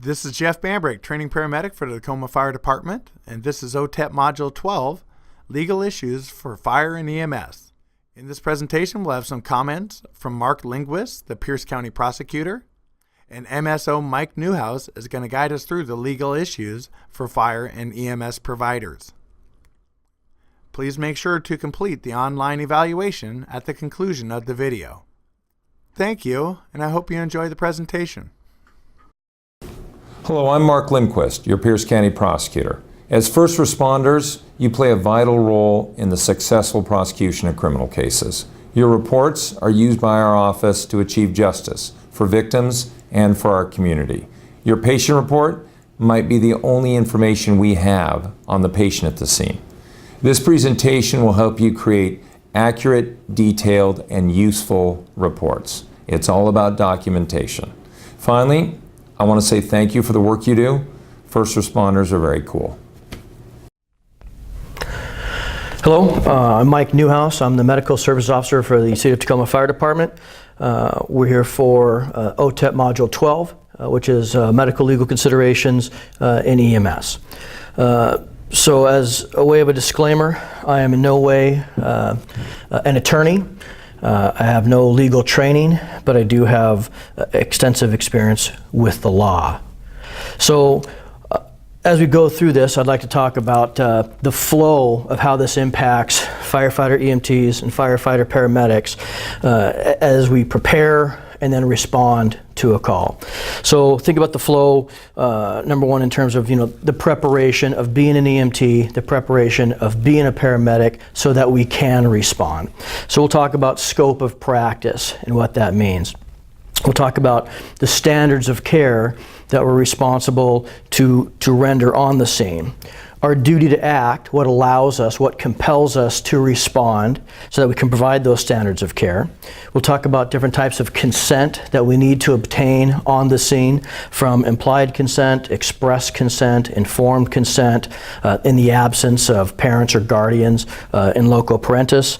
This is Jeff Bambrick, training paramedic for the Tacoma Fire Department, and this is OTEP Module 12, Legal Issues for Fire and EMS. In this presentation, we'll have some comments from Mark Lindquist, the Pierce County prosecutor, and MSO Mike Newhouse is going to guide us through the legal issues for fire and EMS providers. Please make sure to complete the online evaluation at the conclusion of the video. Thank you, and I hope you enjoy the presentation. Hello, I'm Mark Lindquist, your Pierce County prosecutor. As first responders, you play a vital role in the successful prosecution of criminal cases. Your reports are used by our office to achieve justice for victims and for our community. Your patient report might be the only information we have on the patient at the scene. This presentation will help you create accurate, detailed, and useful reports. It's all about documentation. Finally, I want to say thank you for the work you do. First responders are very cool. Hello, I'm Mike Newhouse. I'm the Medical Services Officer for the City of Tacoma Fire Department. We're here for OTEP Module 12, which is Medical Legal Considerations in EMS. So as a way of a disclaimer, I am in no way an attorney. I have no legal training, but I do have extensive experience with the law. So as we go through this, I'd like to talk about the flow of how this impacts firefighter EMTs and firefighter paramedics as we prepare and then respond to a call. So think about the flow, number one, in terms of the preparation of being an EMT, the preparation of being a paramedic so that we can respond. So we'll talk about scope of practice and what that means. We'll talk about the standards of care that we're responsible to render on the scene. Our duty to act, what allows us, what compels us to respond so that we can provide those standards of care. We'll talk about different types of consent that we need to obtain on the scene, from implied consent, express consent, informed consent, in the absence of parents or guardians in loco parentis.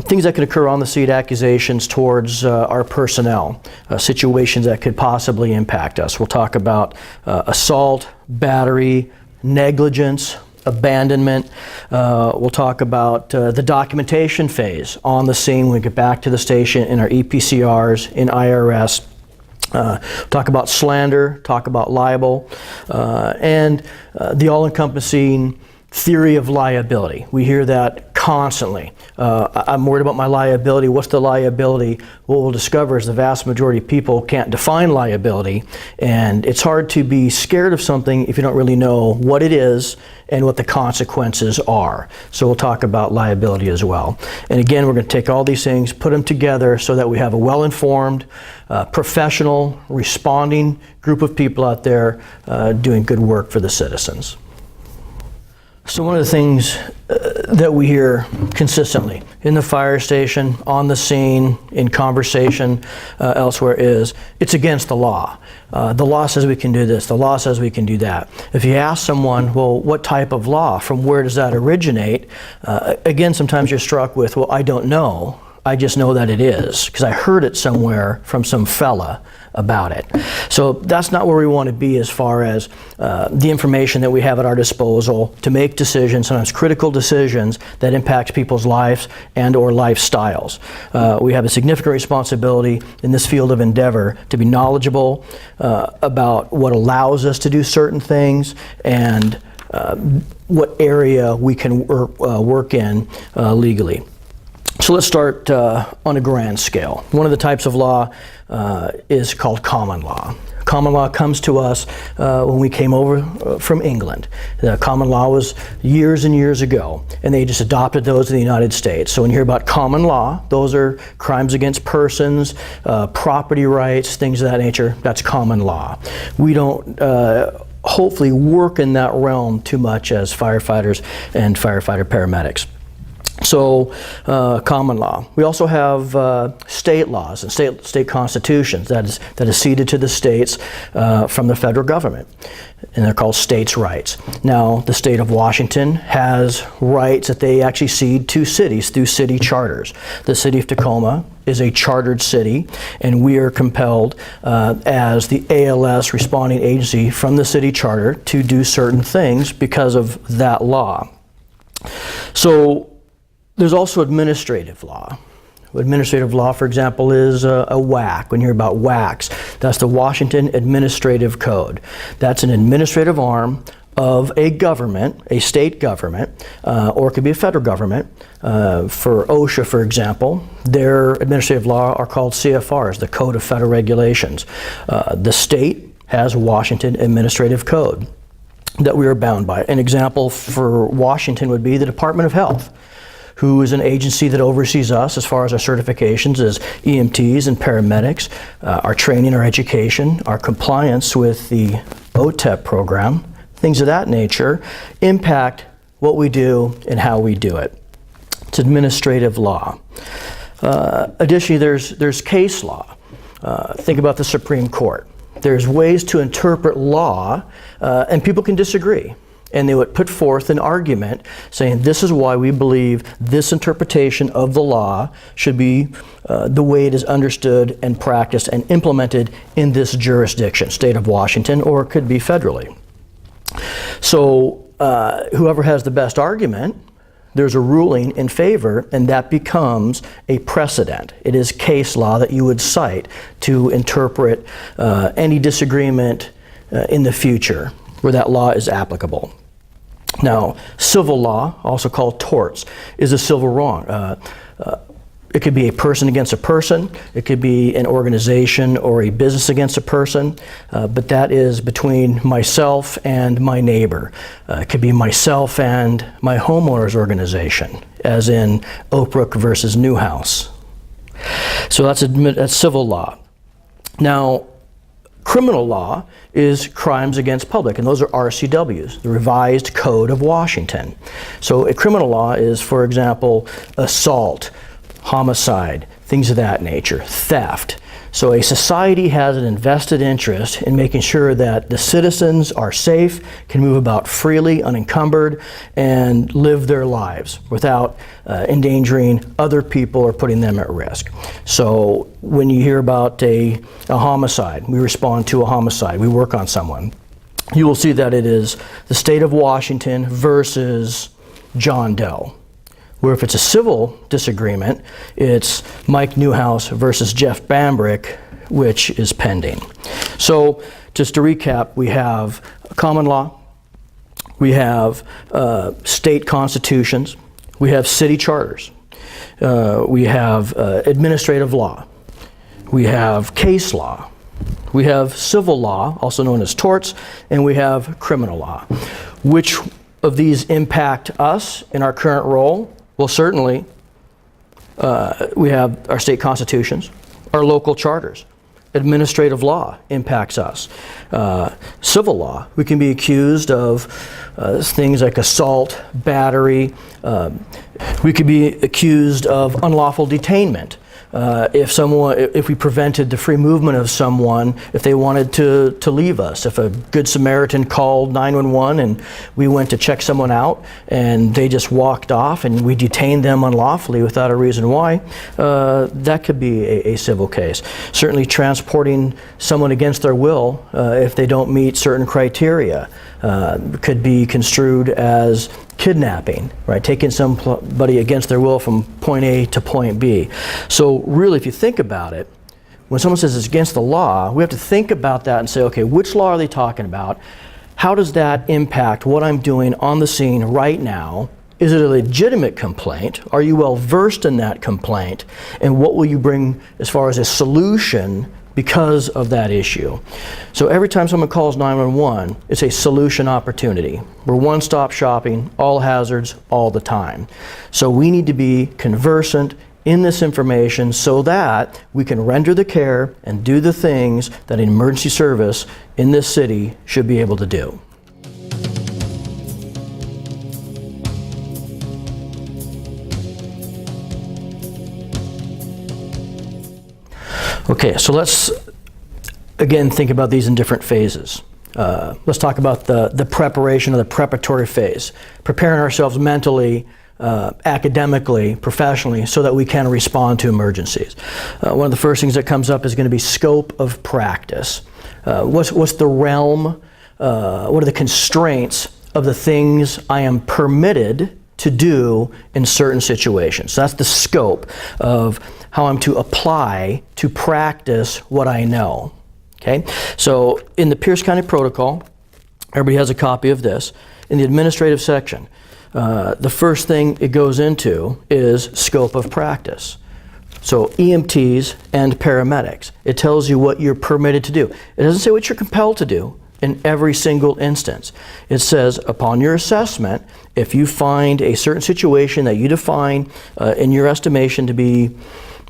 Things that could occur on the scene, accusations towards our personnel, situations that could possibly impact us. We'll talk about assault, battery, negligence, abandonment. We'll talk about the documentation phase on the scene when we get back to the station, in our EPCRs, in IRS. Talk about slander, talk about libel, and the all-encompassing theory of liability. We hear that constantly. I'm worried about my liability. What's the liability? What we'll discover is the vast majority of people can't define liability, and it's hard to be scared of something if you don't really know what it is and what the consequences are. So we'll talk about liability as well. And again, we're going to take all these things, put them together so that we have a well-informed, professional, responding group of people out there doing good work for the citizens. So one of the things that we hear consistently in the fire station, on the scene, in conversation elsewhere is, it's against the law. The law says we can do this, the law says we can do that. If you ask someone, well, what type of law? From where does that originate? Again, sometimes you're struck with, well, I don't know. I just know that it is, because I heard it somewhere from some fella about it. So that's not where we want to be as far as the information that we have at our disposal to make decisions, sometimes critical decisions that impact people's lives and or lifestyles. We have a significant responsibility in this field of endeavor to be knowledgeable about what allows us to do certain things and what area we can work in legally. So let's start on a grand scale. One of the types of law is called common law. Common law comes to us when we came over from England. The common law was years and years ago, and they just adopted those in the United States. So when you hear about common law, those are crimes against persons, property rights, things of that nature. That's common law. We don't hopefully work in that realm too much as firefighters and firefighter paramedics. So, common law. We also have state laws and state constitutions that is ceded to the states from the federal government, and they're called states' rights. Now, the state of Washington has rights that they actually cede to cities through city charters. The city of Tacoma is a chartered city, and we are compelled as the ALS responding agency from the city charter to do certain things because of that law. So, there's also administrative law. Administrative law, for example, is a WAC. When you hear about WACs, that's the Washington Administrative Code. That's an administrative arm of a government, a state government, or it could be a federal government. For OSHA, for example, their administrative law are called CFRs, the Code of Federal Regulations. The state has a Washington Administrative Code that we are bound by. An example for Washington would be the Department of Health, who is an agency that oversees us as far as our certifications as EMTs and paramedics, our training, our education, our compliance with the OTEP program, things of that nature, impact what we do and how we do it. It's administrative law. Additionally, there's case law. Think about the Supreme Court. There's ways to interpret law, and people can disagree. And they would put forth an argument saying this is why we believe this interpretation of the law should be the way it is understood and practiced and implemented in this jurisdiction, state of Washington, or it could be federally. So whoever has the best argument, there's a ruling in favor, and that becomes a precedent. It is case law that you would cite to interpret any disagreement in the future where that law is applicable. Now, civil law, also called torts, is a civil wrong. It could be a person against a person, it could be an organization or a business against a person, but that is between myself and my neighbor. It could be myself and my homeowner's organization, as in Oak Brook versus Newhouse. So that's civil law. Now, criminal law is crimes against public, and those are RCWs, the Revised Code of Washington. So a criminal law is, for example, assault, homicide, things of that nature, theft. So a society has an invested interest in making sure that the citizens are safe, can move about freely, unencumbered, and live their lives without endangering other people or putting them at risk. So when you hear about a homicide, we respond to a homicide, we work on someone, you will see that it is the state of Washington versus John Doe. Where if it's a civil disagreement, it's Mike Newhouse versus Jeff Bambrick, which is pending. So just to recap, we have common law, we have state constitutions, we have city charters, we have administrative law, we have case law, we have civil law, also known as torts, and we have criminal law. Which of these impact us in our current role? Well, certainly, we have our state constitutions, our local charters. Administrative law impacts us. Civil law, we can be accused of things like assault, battery. We could be accused of unlawful detainment. If we prevented the free movement of someone, if they wanted to leave us, if a Good Samaritan called 911 and we went to check someone out and they just walked off and we detained them unlawfully without a reason why, that could be a civil case. Certainly transporting someone against their will if they don't meet certain criteria could be construed as kidnapping, right? Taking somebody against their will from point A to point B. So really, if you think about it, when someone says it's against the law, we have to think about that and say, okay, which law are they talking about? How does that impact what I'm doing on the scene right now? Is it a legitimate complaint? Are you well versed in that complaint? And what will you bring as far as a solution because of that issue? So every time someone calls 911, it's a solution opportunity. We're one-stop shopping, all hazards, all the time. So we need to be conversant in this information so that we can render the care and do the things that an emergency service in this city should be able to do. Okay, so let's again think about these in different phases. Let's talk about the preparation or the preparatory phase, preparing ourselves mentally, academically, professionally, so that we can respond to emergencies. One of the first things that comes up is going to be scope of practice. What's the realm? What are the constraints of the things I am permitted to do in certain situations? So that's the scope of how I'm to apply, to practice what I know. Okay, so in the Pierce County Protocol, everybody has a copy of this. In the administrative section, the first thing it goes into is scope of practice. So EMTs and paramedics, it tells you what you're permitted to do. It doesn't say what you're compelled to do in every single instance. It says upon your assessment, if you find a certain situation that you define in your estimation to be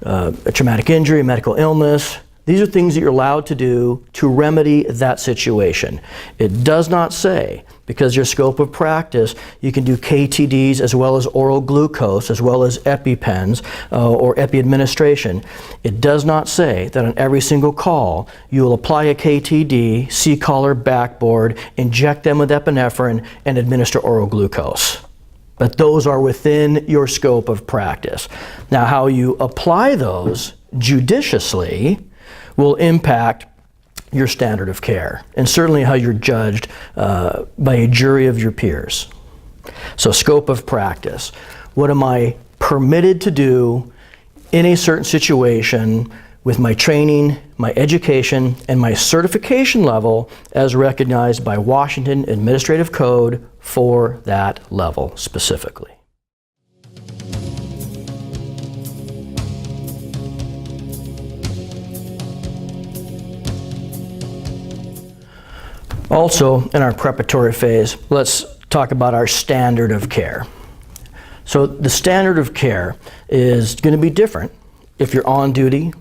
a traumatic injury, a medical illness, these are things that you're allowed to do to remedy that situation. It does not say, because your scope of practice, you can do KTDs as well as oral glucose, as well as EpiPens or epi administration. It does not say that on every single call, you will apply a KTD, C-collar backboard, inject them with epinephrine, and administer oral glucose. But those are within your scope of practice. Now, how you apply those judiciously will impact your standard of care, and certainly how you're judged by a jury of your peers. So scope of practice. What am I permitted to do in a certain situation with my training, my education, and my certification level as recognized by Washington Administrative Code for that level specifically? Also, in our preparatory phase, let's talk about our standard of care. So the standard of care is going to be different if you're on duty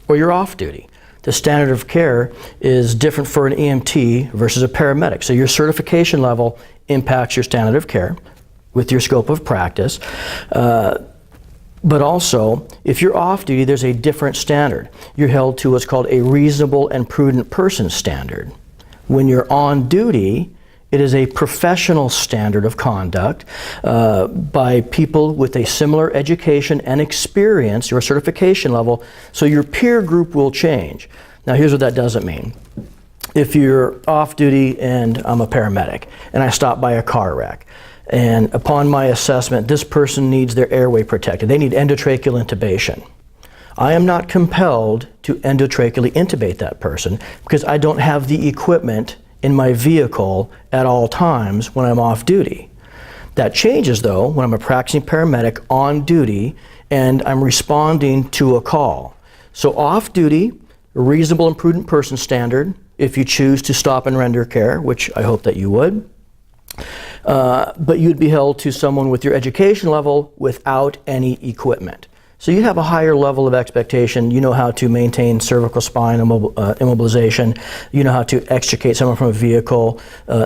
or you're off duty. The standard of care is different for an EMT versus a paramedic. So your certification level impacts your standard of care with your scope of practice. But also, if you're off duty, there's a different standard. You're held to what's called a reasonable and prudent person standard. When you're on duty, it is a professional standard of conduct by people with a similar education and experience, your certification level, so your peer group will change. Now here's what that doesn't mean. If you're off duty and I'm a paramedic and I stop by a car wreck, and upon my assessment, this person needs their airway protected, they need endotracheal intubation. I am not compelled to endotracheally intubate that person because I don't have the equipment in my vehicle at all times when I'm off duty. That changes though when I'm a practicing paramedic on duty and I'm responding to a call. So off duty, a reasonable and prudent person standard, if you choose to stop and render care, which I hope that you would. But you'd be held to someone with your education level without any equipment. So you have a higher level of expectation. You know how to maintain cervical spine immobilization. You know how to extricate someone from a vehicle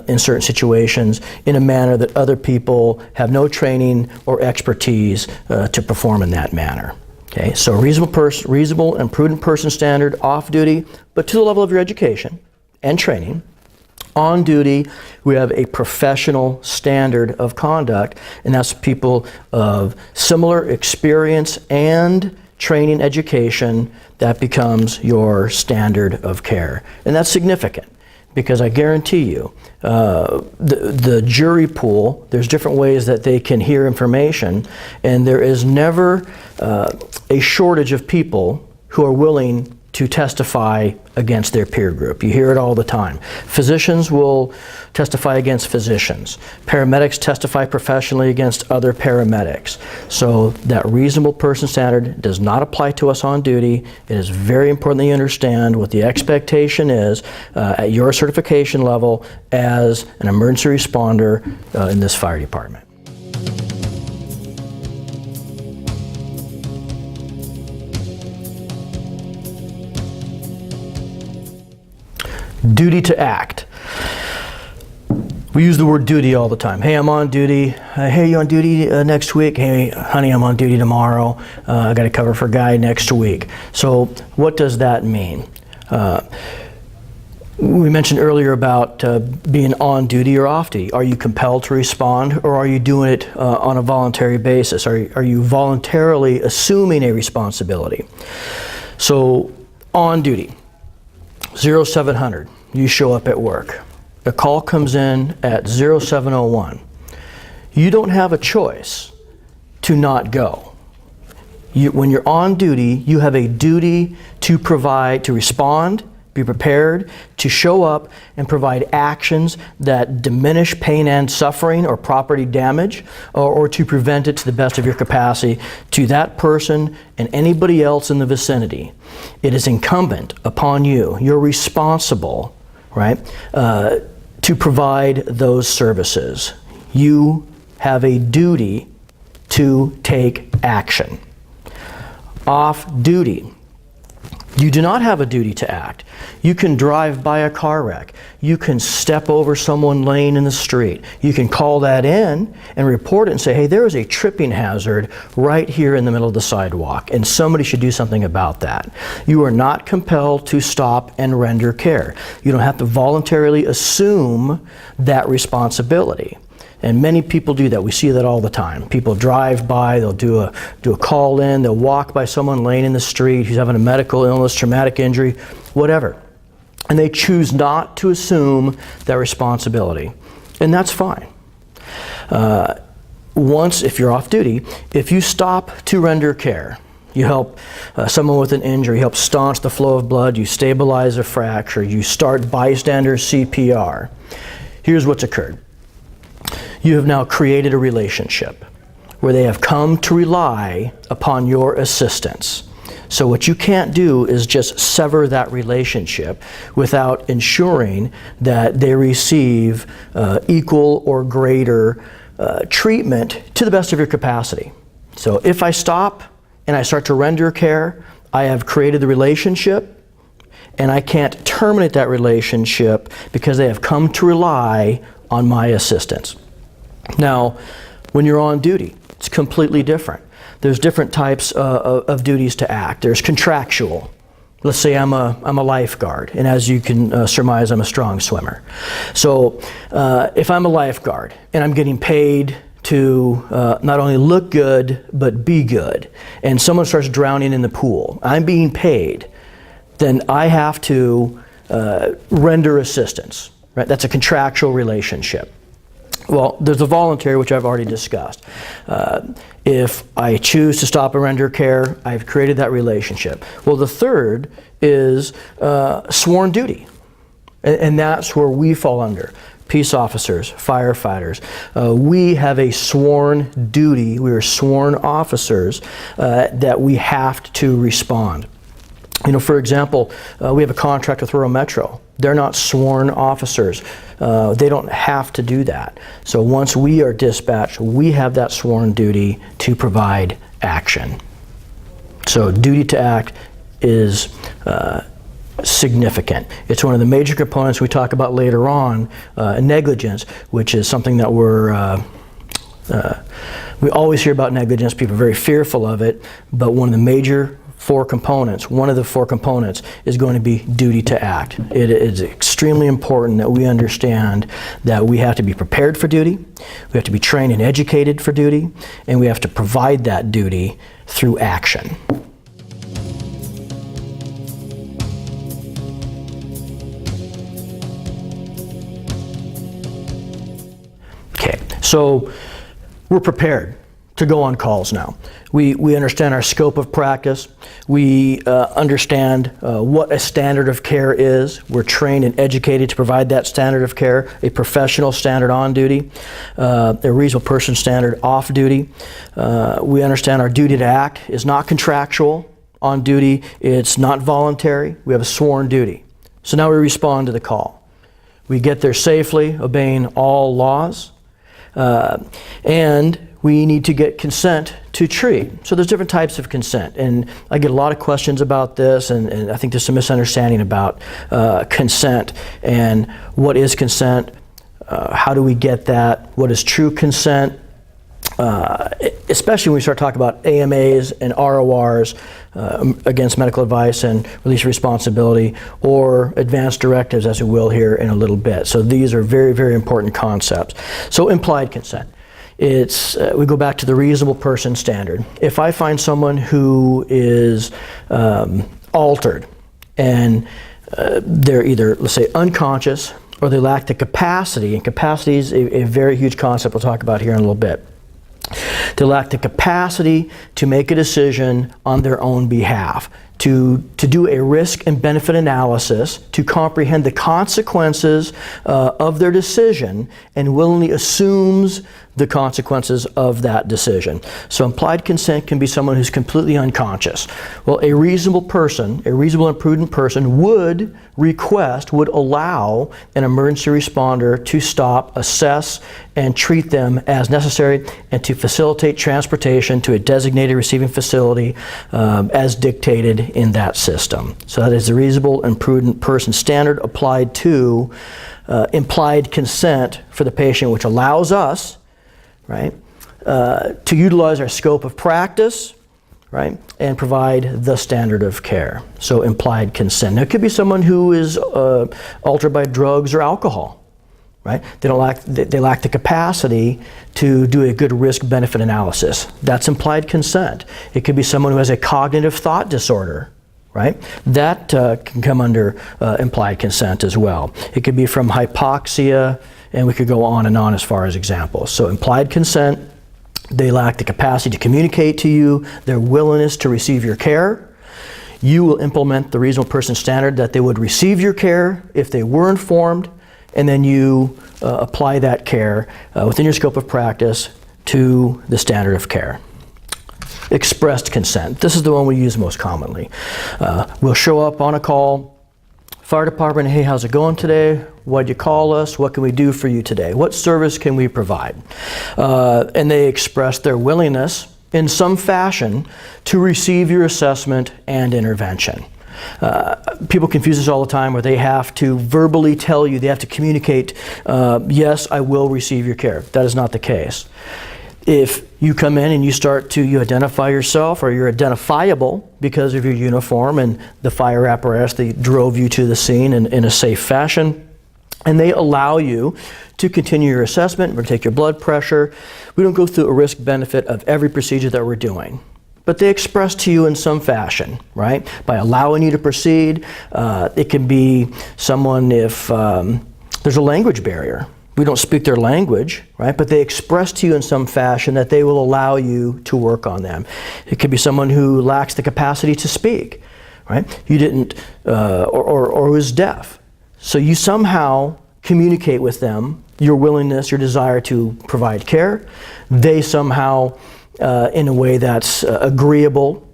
in certain situations in a manner that other people have no training or expertise to perform in that manner. Okay, so reasonable and prudent person standard off duty, but to the level of your education and training. On duty, we have a professional standard of conduct, and that's people of similar experience and training education. That becomes your standard of care. And that's significant because I guarantee you, the jury pool, there's different ways that they can hear information, and there is never a shortage of people who are willing to testify against their peer group. You hear it all the time. Physicians will testify against physicians. Paramedics testify professionally against other paramedics. So that reasonable person standard does not apply to us on duty. It is very important that you understand what the expectation is at your certification level as an emergency responder in this fire department. Duty to act. We use the word duty all the time. Hey, I'm on duty. Hey, you on duty next week? Hey, honey, I'm on duty tomorrow. I got to cover for Guy next week. So what does that mean? We mentioned earlier about being on duty or off duty. Are you compelled to respond, or are you doing it on a voluntary basis? Are you voluntarily assuming a responsibility? So on duty, 0700, you show up at work. A call comes in at 0701. You don't have a choice to not go. When you're on duty, you have a duty to provide, to respond, be prepared, to show up and provide actions that diminish pain and suffering or property damage, or to prevent it to the best of your capacity to that person and anybody else in the vicinity. It is incumbent upon you. You're responsible, right, to provide those services. You have a duty to take action. Off duty, you do not have a duty to act. You can drive by a car wreck. You can step over someone laying in the street. You can call that in and report it and say, hey, there is a tripping hazard right here in the middle of the sidewalk, and somebody should do something about that. You are not compelled to stop and render care. You don't have to voluntarily assume that responsibility. And many people do that. We see that all the time. People drive by, they'll do a call in, they'll walk by someone laying in the street who's having a medical illness, traumatic injury, whatever. And they choose not to assume that responsibility. And that's fine. Once, if you're off duty, if you stop to render care, you help someone with an injury, you help staunch the flow of blood, you stabilize a fracture, you start bystander CPR. Here's what's occurred. You have now created a relationship where they have come to rely upon your assistance. So what you can't do is just sever that relationship without ensuring that they receive equal or greater treatment to the best of your capacity. So if I stop and I start to render care, I have created the relationship, and I can't terminate that relationship because they have come to rely on my assistance. Now, when you're on duty, it's completely different. There's different types of duties to act. There's contractual. Let's say I'm a lifeguard, and as you can surmise, I'm a strong swimmer. So if I'm a lifeguard and I'm getting paid to not only look good, but be good, and someone starts drowning in the pool, I'm being paid, then I have to render assistance, right? That's a contractual relationship. Well, there's a voluntary, which I've already discussed. If I choose to stop and render care, I've created that relationship. Well, the third is sworn duty, and that's where we fall under. Peace officers, firefighters. We have a sworn duty. We are sworn officers that we have to respond. You know, for example, we have a contract with Rural Metro. They're not sworn officers. They don't have to do that. So once we are dispatched, we have that sworn duty to provide action. So duty to act is significant. It's one of the major components we talk about later on, negligence, which is something that we always hear about negligence. People are very fearful of it, but one of the major one of the four components is going to be duty to act. It is extremely important that we understand that we have to be prepared for duty, we have to be trained and educated for duty, and we have to provide that duty through action. Okay, so we're prepared to go on calls now. We understand our scope of practice. We understand what a standard of care is. We're trained and educated to provide that standard of care, a professional standard on duty, a reasonable person standard off duty. We understand our duty to act is not contractual on duty. It's not voluntary. We have a sworn duty. So now we respond to the call. We get there safely, obeying all laws, and we need to get consent to treat. So there's different types of consent, and I get a lot of questions about this, and I think there's some misunderstanding about consent and what is consent. How do we get that? What is true consent? Especially when we start talking about AMAs and RORs, against medical advice and release of responsibility, or advanced directives, as we will here in a little bit. So these are very, very important concepts. So implied consent. We go back to the reasonable person standard. If I find someone who is altered and they're either, let's say, unconscious, or they lack the capacity, and capacity is a very huge concept we'll talk about here in a little bit. They lack the capacity to make a decision on their own behalf, to do a risk and benefit analysis, to comprehend the consequences of their decision, and willingly assumes the consequences of that decision. So implied consent can be someone who's completely unconscious. Well, a reasonable person, a reasonable and prudent person would allow an emergency responder to stop, assess, and treat them as necessary, and to facilitate transportation to a designated receiving facility as dictated in that system. So that is the reasonable and prudent person standard applied to implied consent for the patient, which allows us, right, to utilize our scope of practice, right, and provide the standard of care. So implied consent. Now, it could be someone who is altered by drugs or alcohol, right? They lack the capacity to do a good risk-benefit analysis. That's implied consent. It could be someone who has a cognitive thought disorder, right? That can come under implied consent as well. It could be from hypoxia, and we could go on and on as far as examples. So implied consent, they lack the capacity to communicate to you their willingness to receive your care. You will implement the reasonable person standard that they would receive your care if they were informed, and then you apply that care within your scope of practice to the standard of care. Expressed consent. This is the one we use most commonly. We'll show up on a call, fire department, hey, how's it going today? Why'd you call us? What can we do for you today? What service can we provide? And they express their willingness in some fashion to receive your assessment and intervention. People confuse this all the time, where they have to verbally tell you, they have to communicate, yes, I will receive your care. That is not the case. If you come in and you identify yourself, or you're identifiable because of your uniform and the fire apparatus that drove you to the scene in a safe fashion, and they allow you to continue your assessment, we're going to take your blood pressure. We don't go through a risk-benefit of every procedure that we're doing, but they express to you in some fashion, right? By allowing you to proceed. It can be someone if there's a language barrier. We don't speak their language, right? But they express to you in some fashion that they will allow you to work on them. It could be someone who lacks the capacity to speak, right? You didn't, or who is deaf. So you somehow communicate with them your willingness, your desire to provide care. They somehow, in a way that's agreeable,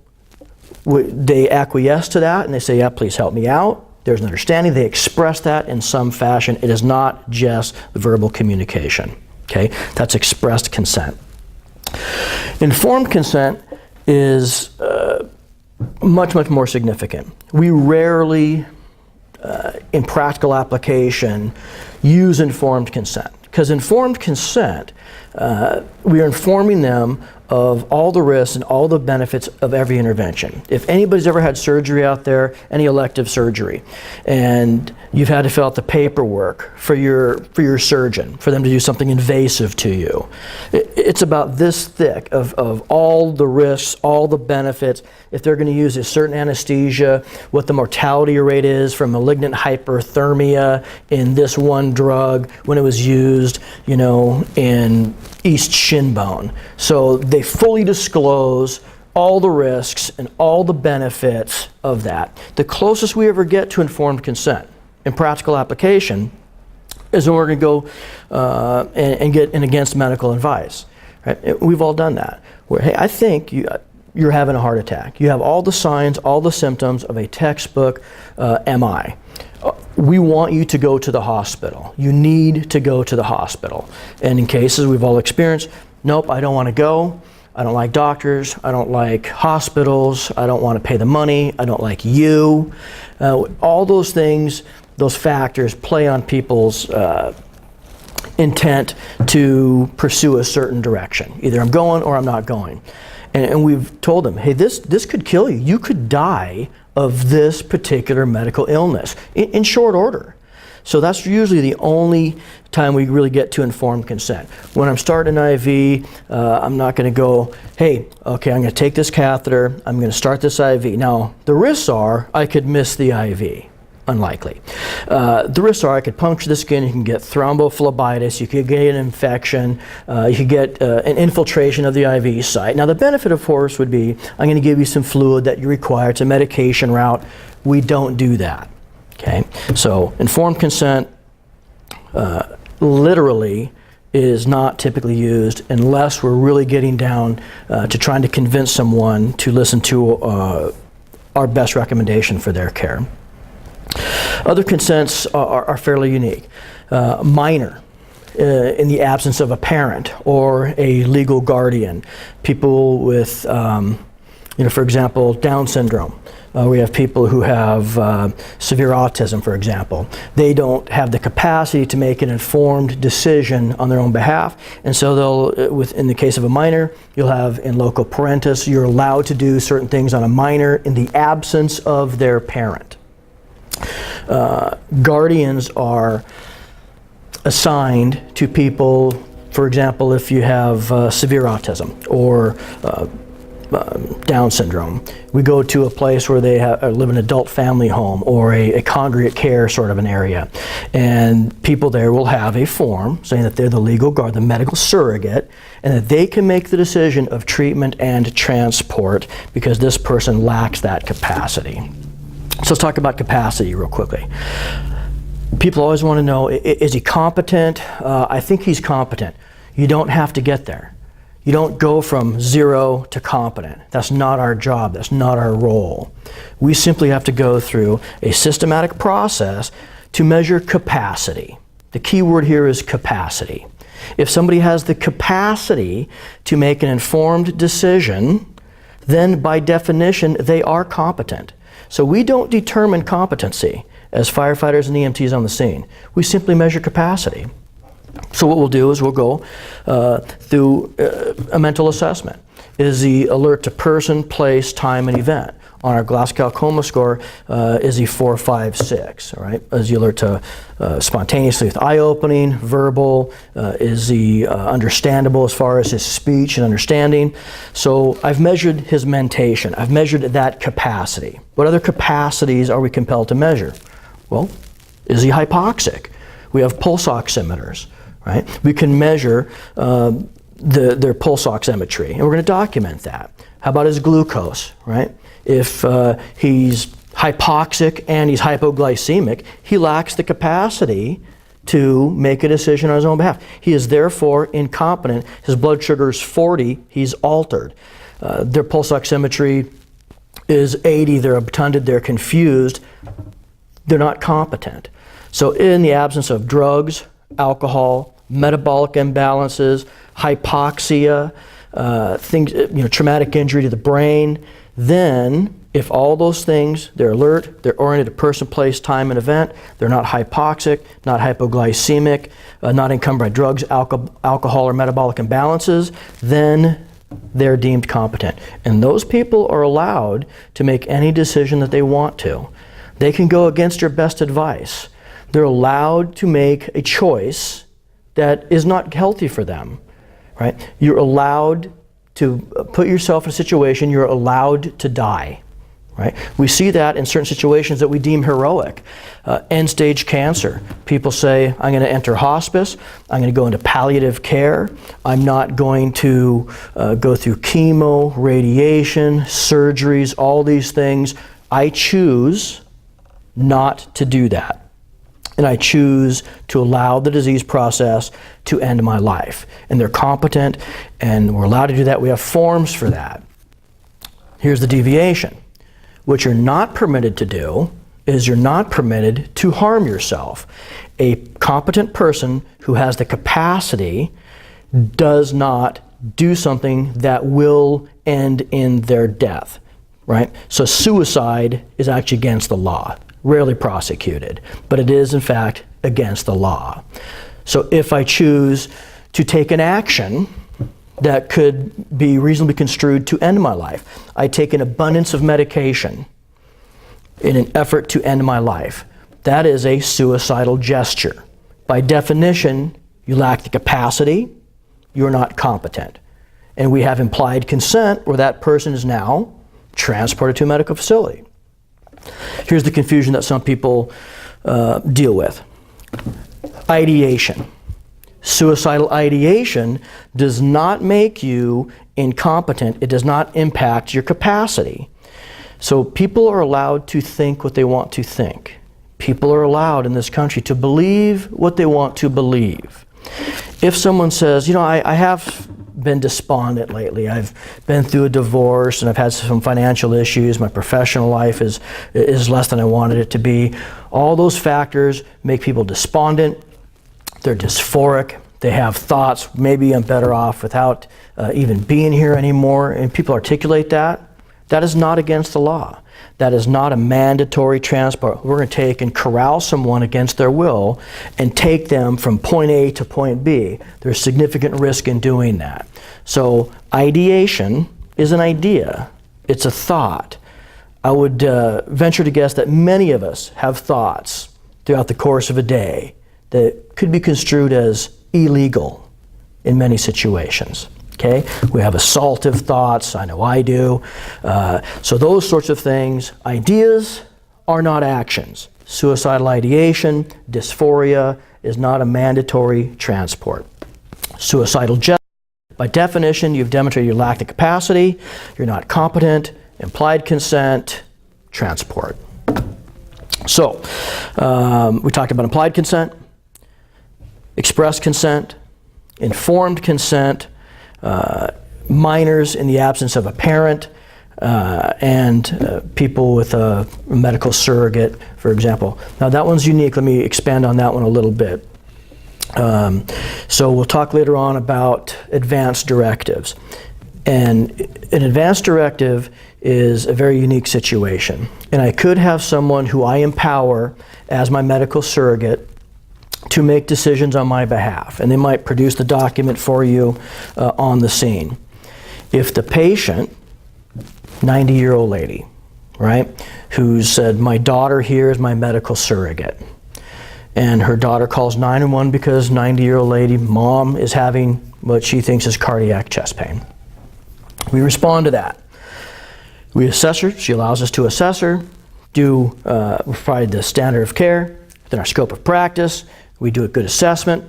they acquiesce to that, and they say, yeah, please help me out. There's an understanding. They express that in some fashion. It is not just verbal communication. Okay, that's expressed consent. Informed consent is much, much more significant. We rarely, in practical application, use informed consent. Because informed consent, we are informing them of all the risks and all the benefits of every intervention. If anybody's ever had surgery out there, any elective surgery, and you've had to fill out the paperwork for your surgeon, for them to do something invasive to you, it's about this thick of all the risks, all the benefits. If they're going to use a certain anesthesia, what the mortality rate is from malignant hyperthermia in this one drug when it was used, in east shin bone. So they fully disclose all the risks and all the benefits of that. The closest we ever get to informed consent in practical application is when we're going to go and get an against medical advice. Right? We've all done that. Where, hey, I think you're having a heart attack. You have all the signs, all the symptoms of a textbook MI. We want you to go to the hospital. You need to go to the hospital. And in cases we've all experienced, nope, I don't want to go. I don't like doctors. I don't like hospitals. I don't want to pay the money. I don't like you. All those things, those factors play on people's intent to pursue a certain direction. Either I'm going or I'm not going. And we've told them, hey, this could kill you. You could die of this particular medical illness in short order. So that's usually the only time we really get to informed consent. When I'm starting an IV, I'm not going to go, hey, okay, I'm going to take this catheter, I'm going to start this IV. Now, the risks are I could miss the IV. Unlikely. The risks are I could puncture the skin, you can get thrombophlebitis, you could get an infection, you could get an infiltration of the IV site. Now the benefit of course would be I'm going to give you some fluid that you require. It's a medication route. We don't do that. Okay, so informed consent literally is not typically used unless we're really getting down to trying to convince someone to listen to our best recommendation for their care. Other consents are fairly unique. Minor, in the absence of a parent or a legal guardian. People with, for example, Down syndrome. We have people who have severe autism, for example. They don't have the capacity to make an informed decision on their own behalf, and so they'll, in the case of a minor, you'll have in loco parentis, you're allowed to do certain things on a minor in the absence of their parent. Guardians are assigned to people, for example, if you have severe autism or Down syndrome. We go to a place where they live in an adult family home or a congregate care sort of an area. And people there will have a form saying that they're the legal guard, the medical surrogate, and that they can make the decision of treatment and transport because this person lacks that capacity. So let's talk about capacity real quickly. People always want to know, is he competent? I think he's competent. You don't have to get there. You don't go from zero to competent. That's not our job. That's not our role. We simply have to go through a systematic process to measure capacity. The key word here is capacity. If somebody has the capacity to make an informed decision, then by definition, they are competent. So we don't determine competency as firefighters and EMTs on the scene. We simply measure capacity. So what we'll do is we'll go through a mental assessment. Is he alert to person, place, time, and event? On our Glasgow Coma score, is he 4, 5, 6? All right. Is he alert to spontaneously with eye opening, verbal? Is he understandable as far as his speech and understanding? So I've measured his mentation. I've measured that capacity. What other capacities are we compelled to measure? Well, is he hypoxic? We have pulse oximeters. Right? We can measure their pulse oximetry, and we're going to document that. How about his glucose? Right? If he's hypoxic and he's hypoglycemic, he lacks the capacity to make a decision on his own behalf. He is therefore incompetent. His blood sugar is 40. He's altered. Their pulse oximetry is 80. They're obtunded. They're confused. They're not competent. So in the absence of drugs, alcohol, metabolic imbalances, hypoxia, things, traumatic injury to the brain, then if all those things, they're alert, they're oriented to person, place, time, and event, they're not hypoxic, not hypoglycemic, not encumbered by drugs, alcohol, or metabolic imbalances, then they're deemed competent. And those people are allowed to make any decision that they want to. They can go against your best advice. They're allowed to make a choice that is not healthy for them, right? You're allowed to put yourself in a situation, you're allowed to die, right? We see that in certain situations that we deem heroic. End-stage cancer. People say, I'm going to enter hospice, I'm going to go into palliative care, I'm not going to go through chemo, radiation, surgeries, all these things. I choose not to do that. And I choose to allow the disease process to end my life. And they're competent, and we're allowed to do that. We have forms for that. Here's the deviation. What you're not permitted to do is you're not permitted to harm yourself. A competent person who has the capacity does not do something that will end in their death, right? So suicide is actually against the law. Rarely prosecuted, but it is in fact against the law. So if I choose to take an action that could be reasonably construed to end my life, I take an abundance of medication in an effort to end my life. That is a suicidal gesture. By definition, you lack the capacity, you're not competent. And we have implied consent where that person is now transported to a medical facility. Here's the confusion that some people deal with. Ideation. Suicidal ideation does not make you incompetent. It does not impact your capacity. So people are allowed to think what they want to think. People are allowed in this country to believe what they want to believe. If someone says, I have been despondent lately, I've been through a divorce and I've had some financial issues, my professional life is less than I wanted it to be, all those factors make people despondent, they're dysphoric, they have thoughts, maybe I'm better off without even being here anymore, and people articulate that. That is not against the law. That is not a mandatory transport. We're going to take and corral someone against their will and take them from point A to point B. There's significant risk in doing that. So ideation is an idea. It's a thought. I would venture to guess that many of us have thoughts throughout the course of a day that could be construed as illegal in many situations. Okay, we have assaultive thoughts, I know I do. So those sorts of things, ideas are not actions. Suicidal ideation, dysphoria is not a mandatory transport. Suicidal gesture, by definition, you've demonstrated you lack the capacity, you're not competent, implied consent, transport. So, we talked about implied consent, express consent, informed consent, minors in the absence of a parent, and people with a medical surrogate, for example. Now that one's unique. Let me expand on that one a little bit. So we'll talk later on about advance directives. And an advance directive is a very unique situation. And I could have someone who I empower as my medical surrogate to make decisions on my behalf, and they might produce the document for you on the scene. If the patient, 90-year-old lady, right, who said, my daughter here is my medical surrogate, and her daughter calls 911 because 90-year-old lady, mom, is having what she thinks is cardiac chest pain. We respond to that. We assess her, she allows us to assess her, provide the standard of care within our scope of practice. We do a good assessment,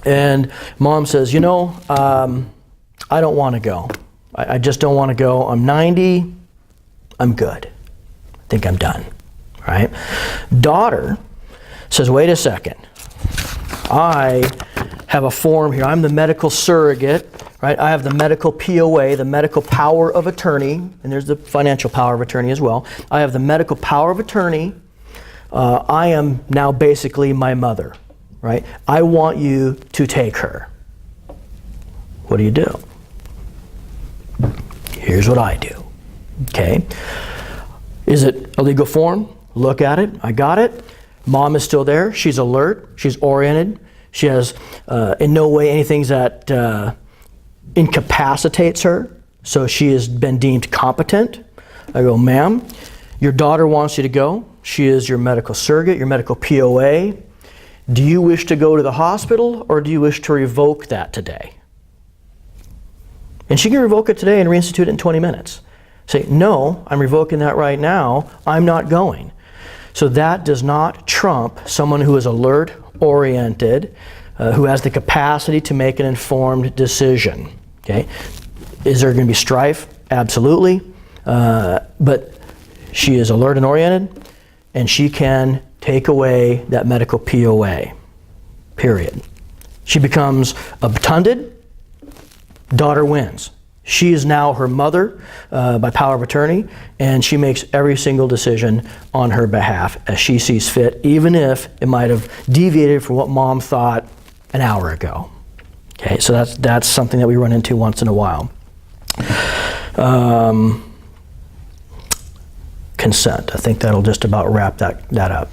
and mom says, I don't want to go. I just don't want to go. I'm 90, I'm good. I think I'm done, right? Daughter says, wait a second. I have a form here. I'm the medical surrogate, right? I have the medical POA, the medical power of attorney, and there's the financial power of attorney as well. I have the medical power of attorney. I am now basically my mother, right? I want you to take her. What do you do? Here's what I do, okay? Is it a legal form? Look at it, I got it. Mom is still there, she's alert, she's oriented. She has in no way anything that incapacitates her, so she has been deemed competent. I go, ma'am, your daughter wants you to go. She is your medical surrogate, your medical POA. Do you wish to go to the hospital, or do you wish to revoke that today? And she can revoke it today and reinstitute it in 20 minutes. Say, no, I'm revoking that right now. I'm not going. So that does not trump someone who is alert, oriented, who has the capacity to make an informed decision. Okay? Is there going to be strife? Absolutely. But she is alert and oriented, and she can take away that medical POA, period. She becomes obtunded, daughter wins. She is now her mother by power of attorney, and she makes every single decision on her behalf as she sees fit, even if it might have deviated from what mom thought an hour ago. Okay, so that's something that we run into once in a while. Consent. I think that'll just about wrap that up.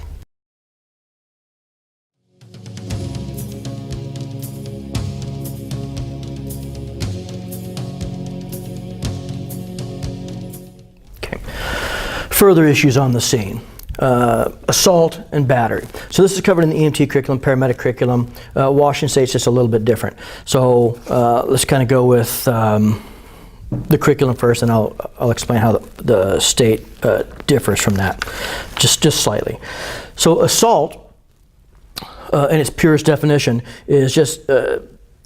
further issues on the scene. Assault and battery. So this is covered in the EMT curriculum, paramedic curriculum. Washington State's just a little bit different. So let's kind of go with the curriculum first, and I'll explain how the state differs from that, just slightly. So assault, in its purest definition, is just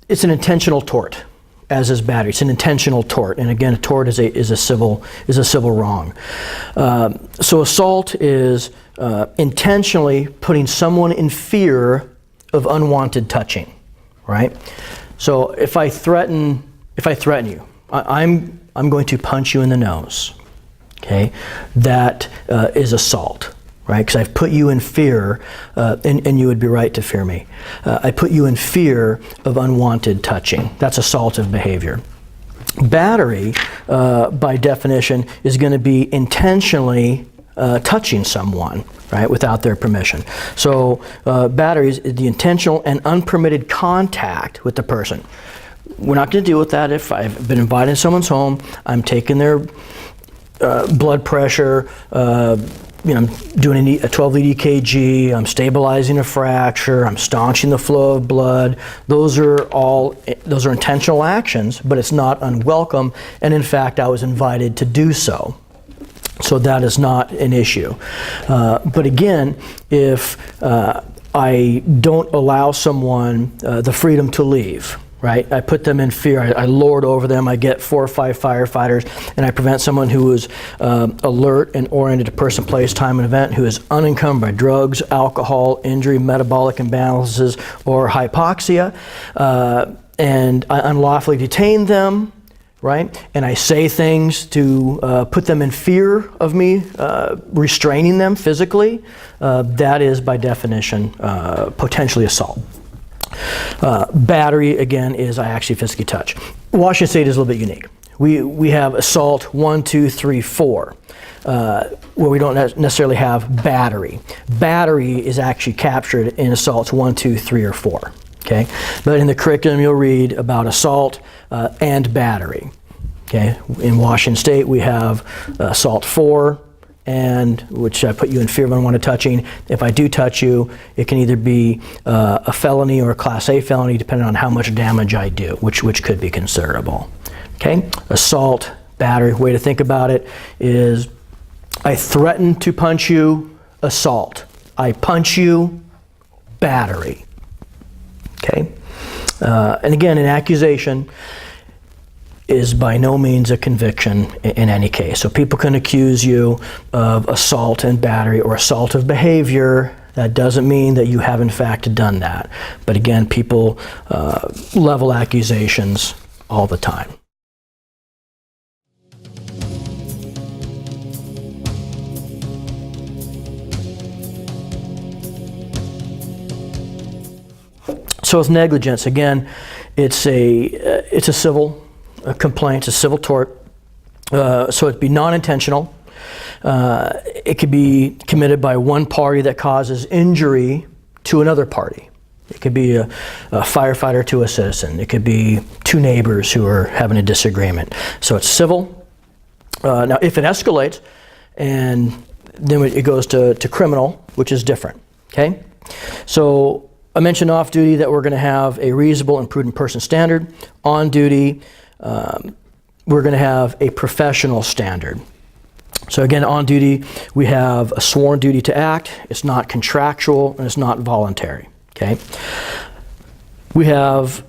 it's an intentional tort, as is battery. It's an intentional tort, and again, a tort is a civil wrong. So assault is intentionally putting someone in fear of unwanted touching, right? So if I threaten you, I'm going to punch you in the nose. Okay, that is assault, right? Because I've put you in fear, and you would be right to fear me. I put you in fear of unwanted touching. That's assaultive behavior. Battery, by definition, is going to be intentionally touching someone, right, without their permission. So battery is the intentional and unpermitted contact with the person. We're not going to deal with that if I've been invited to someone's home, I'm taking their blood pressure, I'm doing a 12-lead EKG, I'm stabilizing a fracture, I'm staunching the flow of blood. Those are intentional actions, but it's not unwelcome, and in fact, I was invited to do so. So that is not an issue. But again, if I don't allow someone the freedom to leave, right? I put them in fear. I lord over them. I get 4 or 5 firefighters, and I prevent someone who is alert and oriented to person, place, time, and event, who is unencumbered by drugs, alcohol, injury, metabolic imbalances, or hypoxia, and I unlawfully detain them, right? And I say things to put them in fear of me, restraining them physically. That is, by definition, potentially assault. Battery, again, is I actually physically touch. Washington State is a little bit unique. We have assault 1, 2, 3, 4, where we don't necessarily have battery. Battery is actually captured in assaults 1, 2, 3, or 4. Okay, but in the curriculum you'll read about assault and battery. Okay, in Washington State we have assault 4, and which I put you in fear of unwanted touching. If I do touch you, it can either be a felony or a Class A felony, depending on how much damage I do, which could be considerable. Okay, assault, battery. Way to think about it is: I threaten to punch you, assault. I punch you, battery. Okay, and again, an accusation is by no means a conviction in any case. So people can accuse you of assault and battery or assaultive behavior. That doesn't mean that you have in fact done that. But again, people level accusations all the time. So with negligence, again, it's a civil complaint, it's a civil tort. So it'd be non-intentional. It could be committed by one party that causes injury to another party. It could be a firefighter to a citizen. It could be 2 neighbors who are having a disagreement. So it's civil. Now, if it escalates, and then it goes to criminal, which is different. Okay, so I mentioned off duty that we're going to have a reasonable and prudent person standard. On duty, we're going to have a professional standard. So again, on duty, we have a sworn duty to act. It's not contractual and it's not voluntary. Okay. We have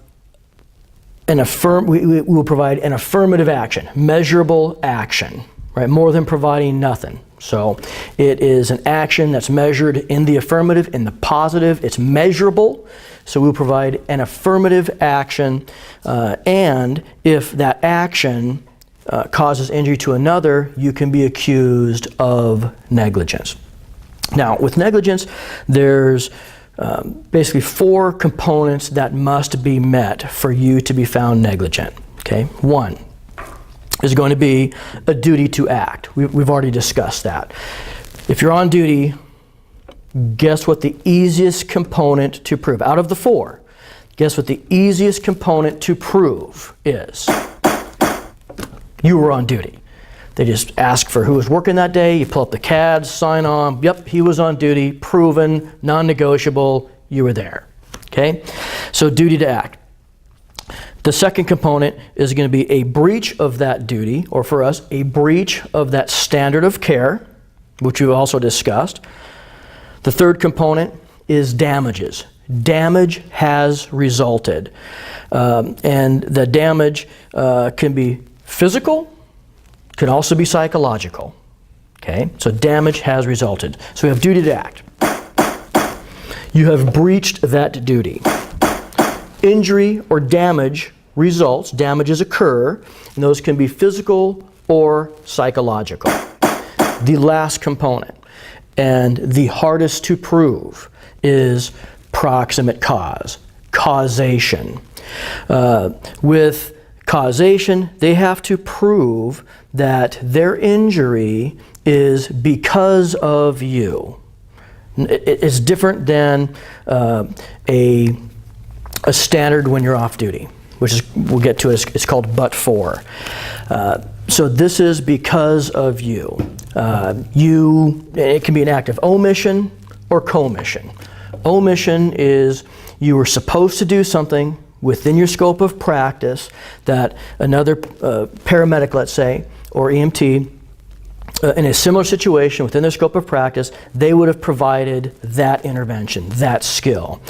we will provide an affirmative action, measurable action, right? More than providing nothing. So it is an action that's measured in the affirmative, in the positive. It's measurable. So we'll provide an affirmative action, and if that action causes injury to another, you can be accused of negligence. Now, with negligence, there's basically 4 components that must be met for you to be found negligent. Okay, 1 is going to be a duty to act. We've already discussed that. If you're on duty, guess what the easiest component to prove? Out of the 4, guess what the easiest component to prove is? You were on duty. They just ask for who was working that day. You pull up the CAD, sign on. Yep, he was on duty, proven, non-negotiable. You were there. Okay? So duty to act. The second component is going to be a breach of that duty, or for us, a breach of that standard of care, which we've also discussed. The third component is damages. Damage has resulted. And the damage can be physical, can also be psychological. Okay? So damage has resulted. So we have duty to act. You have breached that duty. Injury or damage results, damages occur, and those can be physical or psychological. The last component, and the hardest to prove, is proximate cause, causation. With causation, they have to prove that their injury is because of you. It's different than a standard when you're off duty, which is, we'll get to it, it's called but for. So this is because of you. It can be an act of omission or commission. Omission is you were supposed to do something within your scope of practice that another paramedic, let's say, or EMT, in a similar situation within their scope of practice, they would have provided that intervention, that skill.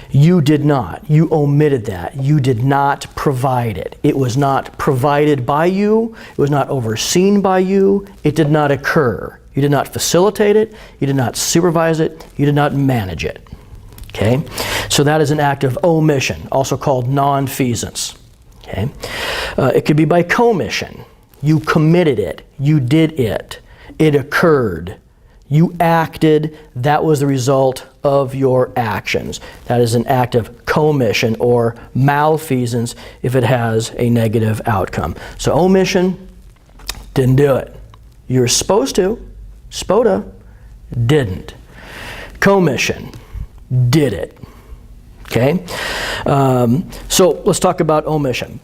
You did not. You omitted that. You did not provide it. It was not provided by you. It was not overseen by you. It did not occur. You did not facilitate it. You did not supervise it. You did not manage it. Okay? So that is an act of omission, also called nonfeasance. Okay? It could be by commission. You committed it. You did it. It occurred. You acted. That was the result of your actions. That is an act of commission or malfeasance if it has a negative outcome. So omission, didn't do it. You were supposed to, SPOTA, didn't. Commission, did it. Okay? So let's talk about omission.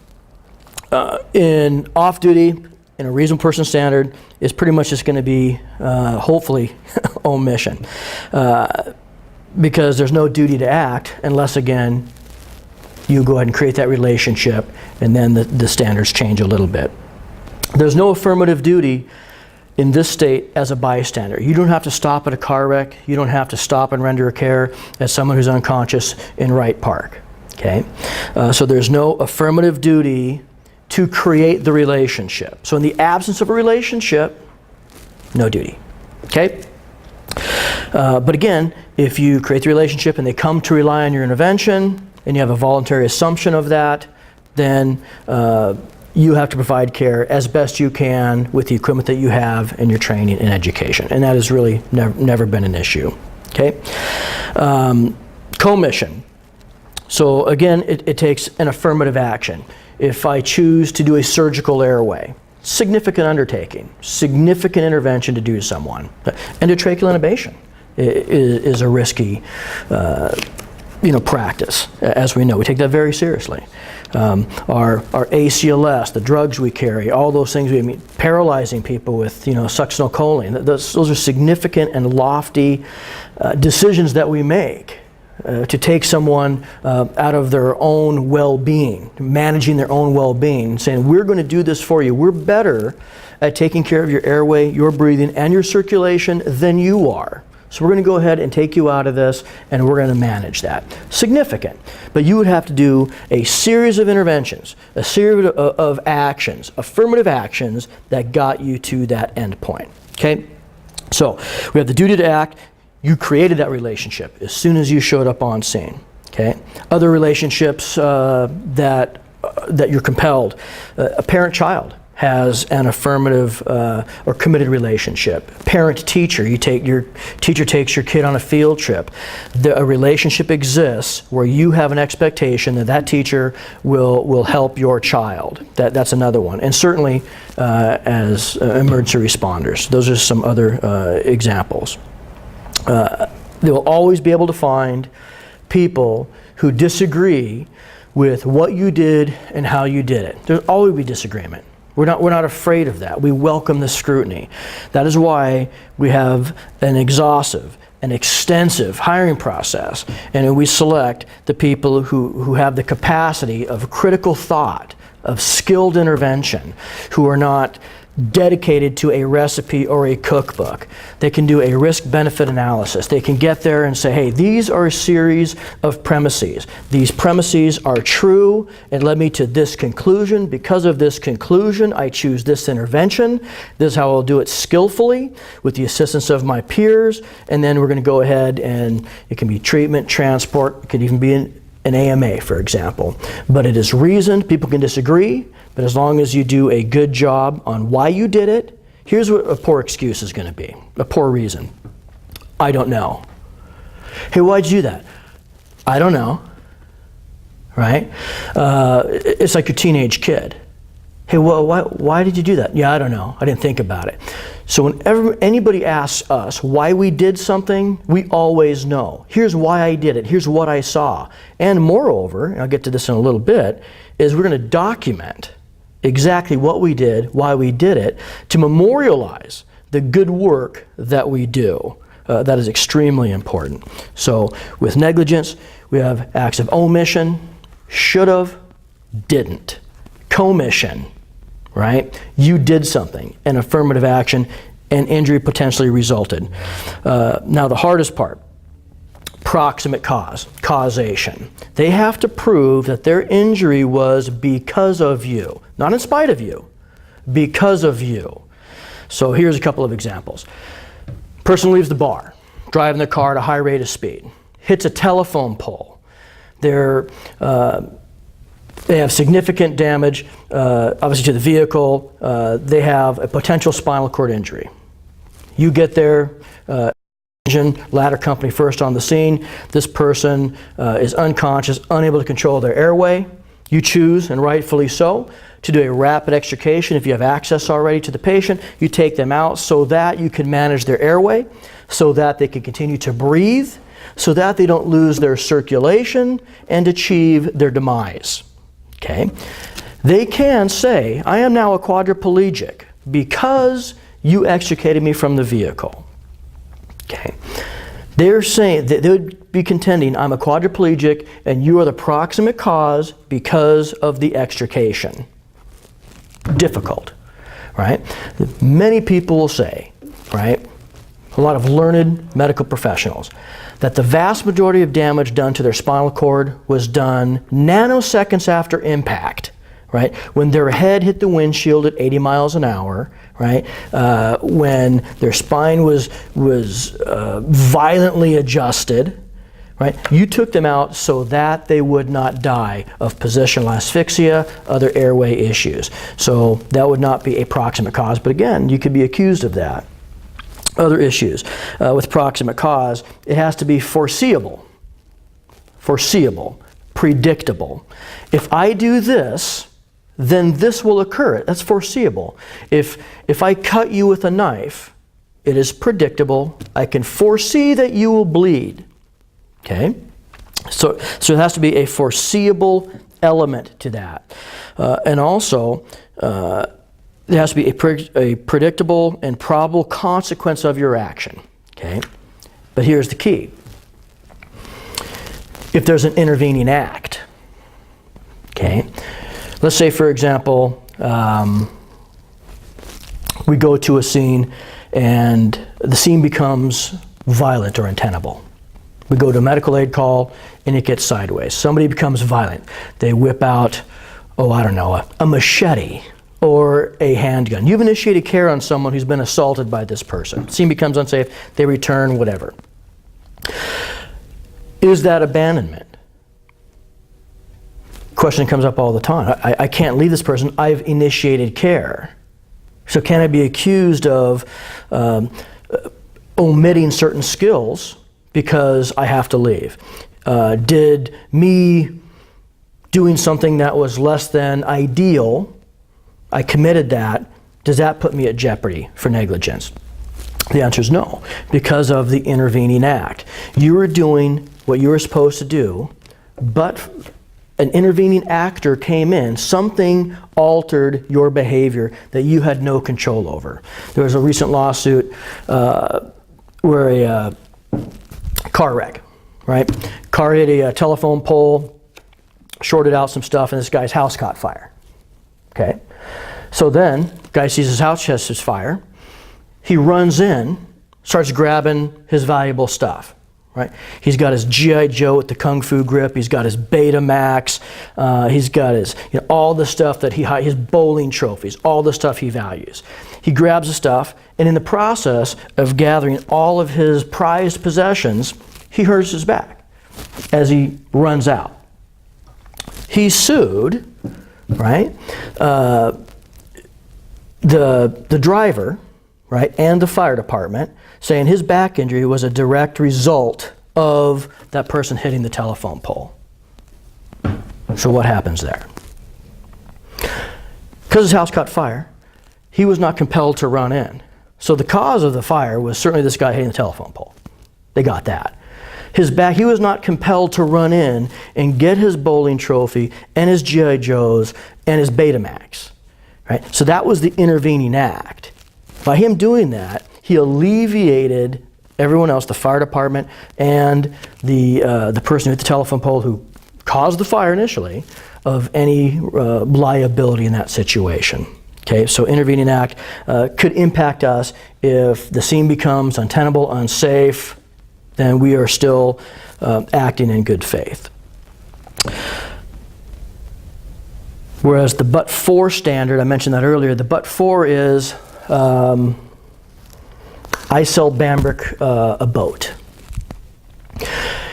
In off-duty, in a reasonable person standard, is pretty much just going to be, hopefully, omission. Because there's no duty to act unless, again, you go ahead and create that relationship, and then the standards change a little bit. There's no affirmative duty in this state as a bystander. You don't have to stop at a car wreck. You don't have to stop and render care as someone who's unconscious in Wright Park. Okay? So there's no affirmative duty to create the relationship. So in the absence of a relationship, no duty. Okay? But again, if you create the relationship and they come to rely on your intervention, and you have a voluntary assumption of that, then you have to provide care as best you can with the equipment that you have and your training and education. And that has really never been an issue. Okay? Commission. So again, it takes an affirmative action. If I choose to do a surgical airway, significant undertaking, significant intervention to do to someone. Endotracheal intubation is a risky practice, as we know. We take that very seriously. Our ACLS, the drugs we carry, all those things, paralyzing people with succinylcholine, those are significant and lofty decisions that we make. To take someone out of their own well-being, managing their own well-being, saying, we're going to do this for you. We're better at taking care of your airway, your breathing, and your circulation than you are. So we're going to go ahead and take you out of this, and we're going to manage that. Significant. But you would have to do a series of interventions, a series of actions, affirmative actions that got you to that end point. Okay? So we have the duty to act. You created that relationship as soon as you showed up on scene. Okay? Other relationships that you're compelled. A parent-child has an affirmative or committed relationship. Parent-teacher, your teacher takes your kid on a field trip. A relationship exists where you have an expectation that teacher will help your child. That's another one. And certainly as emergency responders. Those are some other examples. They will always be able to find people who disagree with what you did and how you did it. There'll always be disagreement. We're not afraid of that. We welcome the scrutiny. That is why we have an exhaustive, an extensive hiring process, and we select the people who have the capacity of critical thought, of skilled intervention, who are not dedicated to a recipe or a cookbook. They can do a risk-benefit analysis. They can get there and say, hey, these are a series of premises. These premises are true and led me to this conclusion. Because of this conclusion, I choose this intervention. This is how I'll do it skillfully with the assistance of my peers. And then we're going to go ahead and it can be treatment, transport, it could even be an AMA, for example. But it is reasoned. People can disagree. But as long as you do a good job on why you did it, here's what a poor excuse is going to be, a poor reason. I don't know. Hey, why'd you do that? I don't know. Right? It's like your teenage kid. Hey, well, why did you do that? Yeah, I don't know. I didn't think about it. So whenever anybody asks us why we did something, we always know. Here's why I did it. Here's what I saw. And moreover, and I'll get to this in a little bit, is we're going to document exactly what we did, why we did it, to memorialize the good work that we do. That is extremely important. So with negligence, we have acts of omission, should have, didn't. Commission, right? You did something, an affirmative action, and injury potentially resulted. Now the hardest part, proximate cause, causation. They have to prove that their injury was because of you, not in spite of you, because of you. So here's a couple of examples. Person leaves the bar, driving their car at a high rate of speed, hits a telephone pole. They have significant damage, obviously to the vehicle. They have a potential spinal cord injury. You get there, ladder company first on the scene. This person is unconscious, unable to control their airway. You choose, and rightfully so, to do a rapid extrication. If you have access already to the patient, you take them out so that you can manage their airway, so that they can continue to breathe, so that they don't lose their circulation and achieve their demise. Okay? They can say, I am now a quadriplegic because you extricated me from the vehicle. Okay? They're saying that they would be contending, I'm a quadriplegic and you are the proximate cause because of the extrication. Difficult, right? Many people will say, right, a lot of learned medical professionals, that the vast majority of damage done to their spinal cord was done nanoseconds after impact, right? When their head hit the windshield at 80 miles an hour, right? When their spine was violently adjusted, right? You took them out so that they would not die of positional asphyxia, other airway issues. So that would not be a proximate cause, but again, you could be accused of that. Other issues with proximate cause, it has to be foreseeable, predictable. If I do this, then this will occur. That's foreseeable. If I cut you with a knife, it is predictable. I can foresee that you will bleed. Okay? So it has to be a foreseeable element to that. And also, there has to be a predictable and probable consequence of your action. Okay? But here's the key. If there's an intervening act, okay? Let's say, for example, we go to a scene and the scene becomes violent or untenable. We go to a medical aid call and it gets sideways. Somebody becomes violent. They whip out, a machete or a handgun. You've initiated care on someone who's been assaulted by this person. Scene becomes unsafe, they return, whatever. Is that abandonment? Question comes up all the time. I can't leave this person. I've initiated care. So can I be accused of omitting certain skills because I have to leave? Did me doing something that was less than ideal, I committed that, does that put me at jeopardy for negligence? The answer is no, because of the intervening act. You were doing what you were supposed to do, but an intervening actor came in, something altered your behavior that you had no control over. There was a recent lawsuit where a car wreck, right? Car hit a telephone pole, shorted out some stuff, and this guy's house caught fire. Okay? So then, guy sees his house catches fire. He runs in, starts grabbing his valuable stuff. Right? He's got his G.I. Joe with the Kung Fu grip. He's got his Betamax. He's got his, all the stuff that his bowling trophies, all the stuff he values. He grabs the stuff, and in the process of gathering all of his prized possessions, he hurts his back as he runs out. He's sued, right? The driver, right, and the fire department, saying his back injury was a direct result of that person hitting the telephone pole. So what happens there? Because his house caught fire, he was not compelled to run in. So the cause of the fire was certainly this guy hitting the telephone pole. They got that. His back, he was not compelled to run in and get his bowling trophy and his G.I. Joes and his Betamax. Right? So that was the intervening act. By him doing that, he alleviated everyone else, the fire department and the person at the telephone pole who caused the fire initially, of any liability in that situation. Okay, so intervening act could impact us if the scene becomes untenable, unsafe, then we are still acting in good faith. Whereas the but-for standard, I mentioned that earlier, the but-for is I sell Bambrick a boat.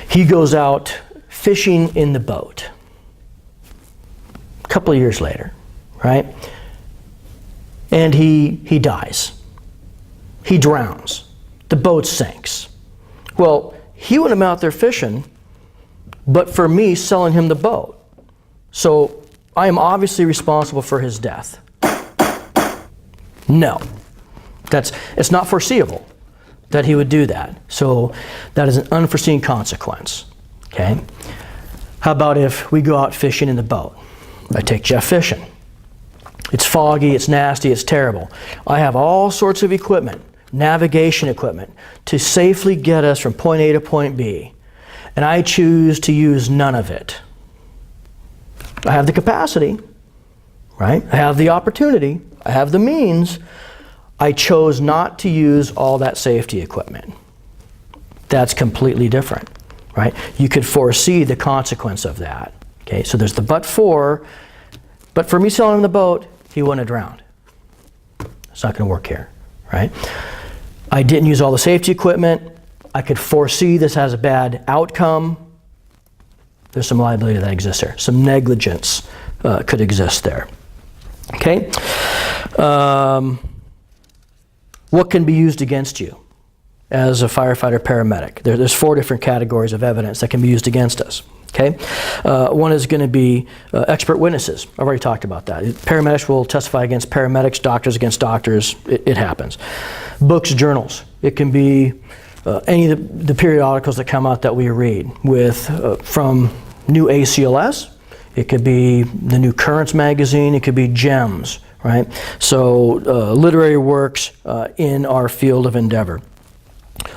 He goes out fishing in the boat. A couple of years later, right? And he dies. He drowns. The boat sinks. Well, he wouldn't have been out there fishing, but for me selling him the boat. So I am obviously responsible for his death. No. It's not foreseeable that he would do that. So that is an unforeseen consequence. Okay? How about if we go out fishing in the boat? I take Jeff fishing. It's foggy, it's nasty, it's terrible. I have all sorts of equipment, navigation equipment, to safely get us from point A to point B. And I choose to use none of it. I have the capacity, right? I have the opportunity. I have the means. I chose not to use all that safety equipment. That's completely different, right? You could foresee the consequence of that. Okay, so there's the but for me selling him the boat, he wouldn't have drowned. It's not going to work here, right? I didn't use all the safety equipment. I could foresee this has a bad outcome. There's some liability that exists there. Some negligence could exist there. Okay? What can be used against you as a firefighter paramedic? There's 4 different categories of evidence that can be used against us. Okay? One is going to be expert witnesses. I've already talked about that. Paramedics will testify against paramedics, doctors against doctors. It happens. Books, journals. It can be any of the periodicals that come out that we read from New ACLS. It could be the New Currents magazine. It could be GEMS, right? So literary works in our field of endeavor.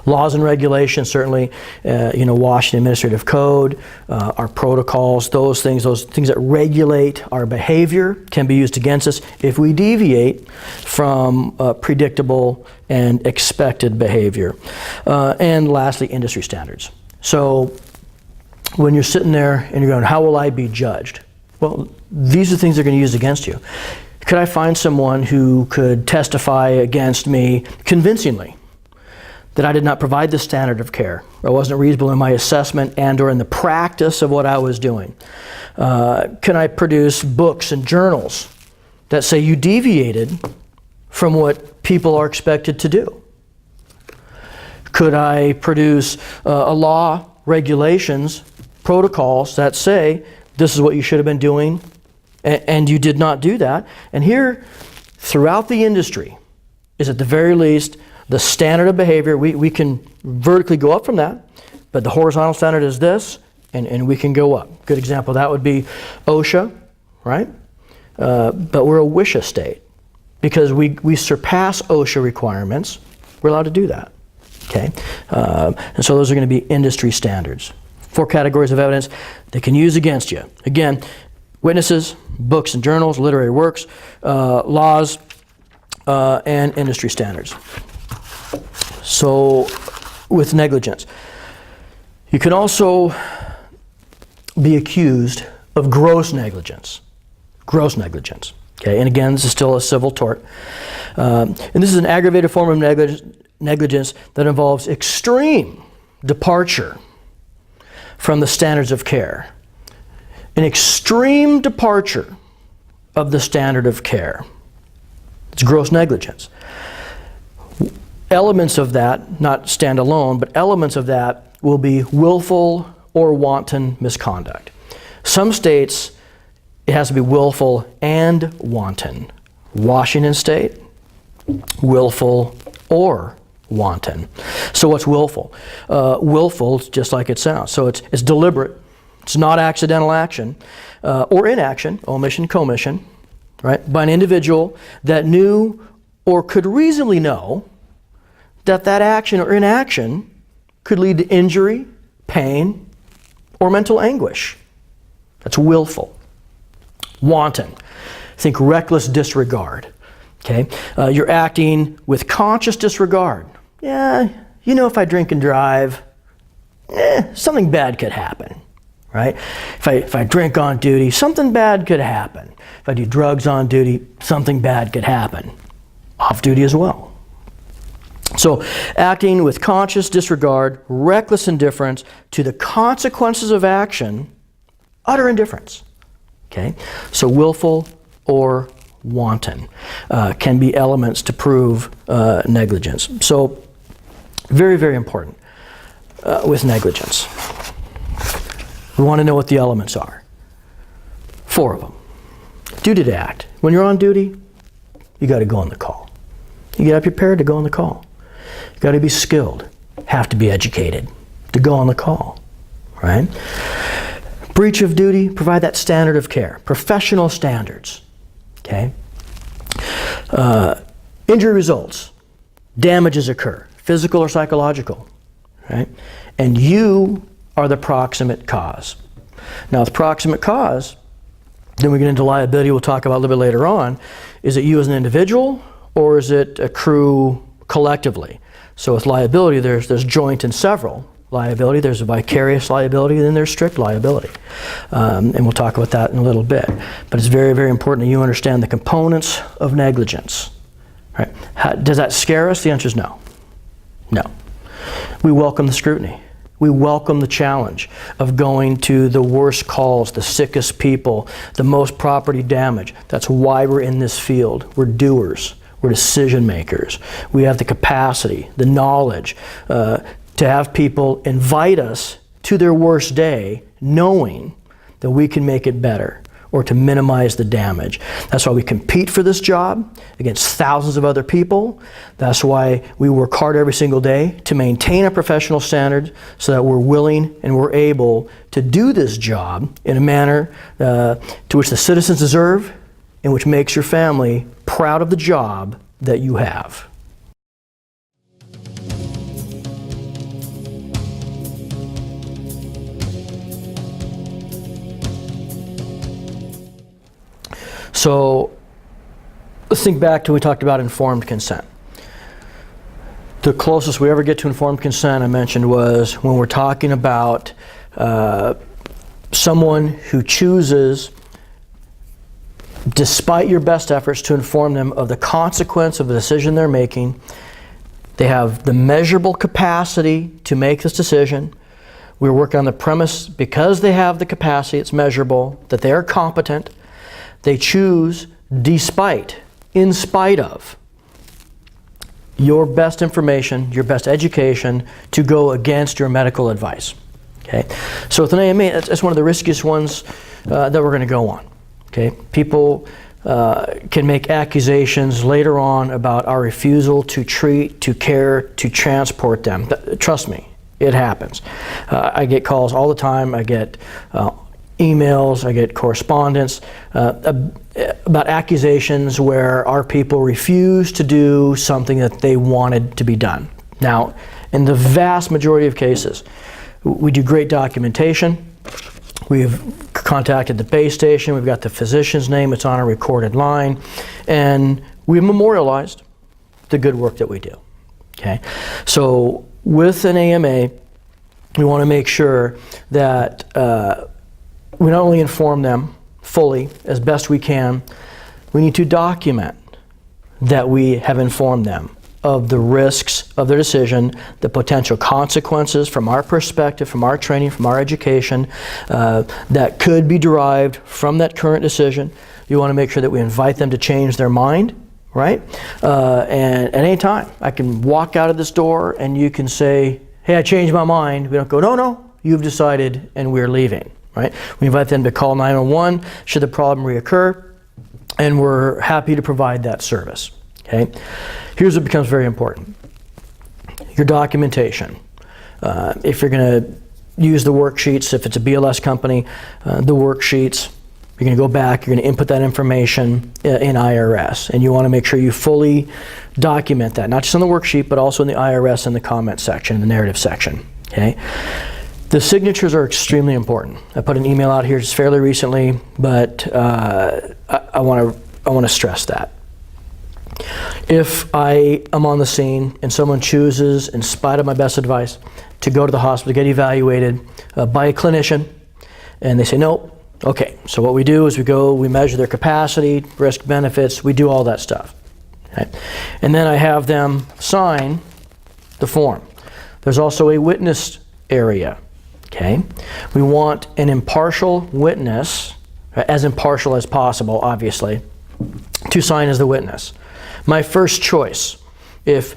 Laws and regulations, certainly, Washington Administrative Code, our protocols, those things that regulate our behavior can be used against us if we deviate from predictable and expected behavior. And lastly, industry standards. So when you're sitting there and you're going, how will I be judged? Well, these are things they're going to use against you. Could I find someone who could testify against me convincingly that I did not provide the standard of care, or wasn't reasonable in my assessment and or in the practice of what I was doing? Can I produce books and journals that say you deviated from what people are expected to do? Could I produce a law, regulations, protocols that say this is what you should have been doing and you did not do that? And here, throughout the industry, is at the very least the standard of behavior. We can vertically go up from that, but the horizontal standard is this, and we can go up. Good example of that would be OSHA, right? But we're a WSHA state. Because we surpass OSHA requirements, we're allowed to do that, okay? And so those are going to be industry standards. 4 categories of evidence they can use against you. Again, witnesses, books and journals, literary works, laws, and industry standards. So with negligence, you can also be accused of gross negligence. Gross negligence. Okay, and again, this is still a civil tort. And this is an aggravated form of negligence that involves extreme departure from the standards of care. An extreme departure of the standard of care. It's gross negligence. Elements of that, not standalone, but elements of that will be willful or wanton misconduct. Some states, it has to be willful and wanton. Washington State, willful or wanton. So what's willful? Willful, just like it sounds. So it's deliberate. It's not accidental action or inaction, omission, commission, right? By an individual that knew or could reasonably know that that action or inaction could lead to injury, pain, or mental anguish. That's willful. Wanton. Think reckless disregard. Okay? You're acting with conscious disregard. Yeah, you know, if I drink and drive, something bad could happen, right? If I drink on duty, something bad could happen. If I do drugs on duty, something bad could happen. Off duty as well. So, acting with conscious disregard, reckless indifference to the consequences of action, utter indifference. Okay, so willful or wanton can be elements to prove negligence. So very, very important with negligence. We want to know what the elements are. 4 of them. Duty to act. When you're on duty, you got to go on the call. You got to be prepared to go on the call. You got to be skilled, have to be educated to go on the call, right? Breach of duty, provide that standard of care, professional standards, okay? Injury results, damages occur, physical or psychological, right? And you are the proximate cause. Now, with proximate cause, then we get into liability, we'll talk about a little bit later on. Is it you as an individual, or is it accrue collectively? So with liability, there's joint and several liability, there's a vicarious liability, and then there's strict liability. And we'll talk about that in a little bit. But it's very, very important that you understand the components of negligence. Right? Does that scare us? The answer is no. No. We welcome the scrutiny. We welcome the challenge of going to the worst calls, the sickest people, the most property damage. That's why we're in this field. We're doers. We're decision makers. We have the capacity, the knowledge, to have people invite us to their worst day knowing that we can make it better or to minimize the damage. That's why we compete for this job against thousands of other people. That's why we work hard every single day to maintain a professional standard so that we're willing and we're able to do this job in a manner to which the citizens deserve and which makes your family proud of the job that you have. So let's think back to when we talked about informed consent. The closest we ever get to informed consent, I mentioned, was when we're talking about someone who chooses, despite your best efforts, to inform them of the consequence of the decision they're making. They have the measurable capacity to make this decision. We're working on the premise, because they have the capacity, it's measurable, that they are competent. They choose despite, in spite of, your best information, your best education, to go against your medical advice. Okay? So with an AMA, that's one of the riskiest ones that we're going to go on. Okay? People can make accusations later on about our refusal to treat, to care, to transport them. Trust me, It happens. I get calls all the time. I get emails, I get correspondence about accusations where our people refuse to do something that they wanted to be done. Now, in the vast majority of cases, we do great documentation. We've contacted the base station, we've got the physician's name, it's on a recorded line, and we've memorialized the good work that we do. Okay? So with an AMA, we want to make sure that we not only inform them fully as best we can, we need to document that we have informed them of the risks of their decision, the potential consequences from our perspective, from our training, from our education, that could be derived from that current decision. You want to make sure that we invite them to change their mind, right? And at any time, I can walk out of this door and you can say, hey, I changed my mind. We don't go, no, you've decided and we're leaving. Right? We invite them to call 911 should the problem reoccur, and we're happy to provide that service. Okay? Here's what becomes very important. Your documentation. If you're going to use the worksheets, if it's a BLS company, the worksheets, you're going to go back, you're going to input that information in IRS, and you want to make sure you fully document that, not just on the worksheet, but also in the IRS in the comment section, the narrative section. Okay? The signatures are extremely important. I put an email out here just fairly recently, but I want to stress that. If I am on the scene and someone chooses, in spite of my best advice, to go to the hospital, get evaluated by a clinician, and they say nope, okay, so what we do is we measure their capacity, risk benefits, we do all that stuff. Okay? And then I have them sign the form. There's also a witness area. Okay, we want an impartial witness, as impartial as possible, obviously, to sign as the witness. My first choice, if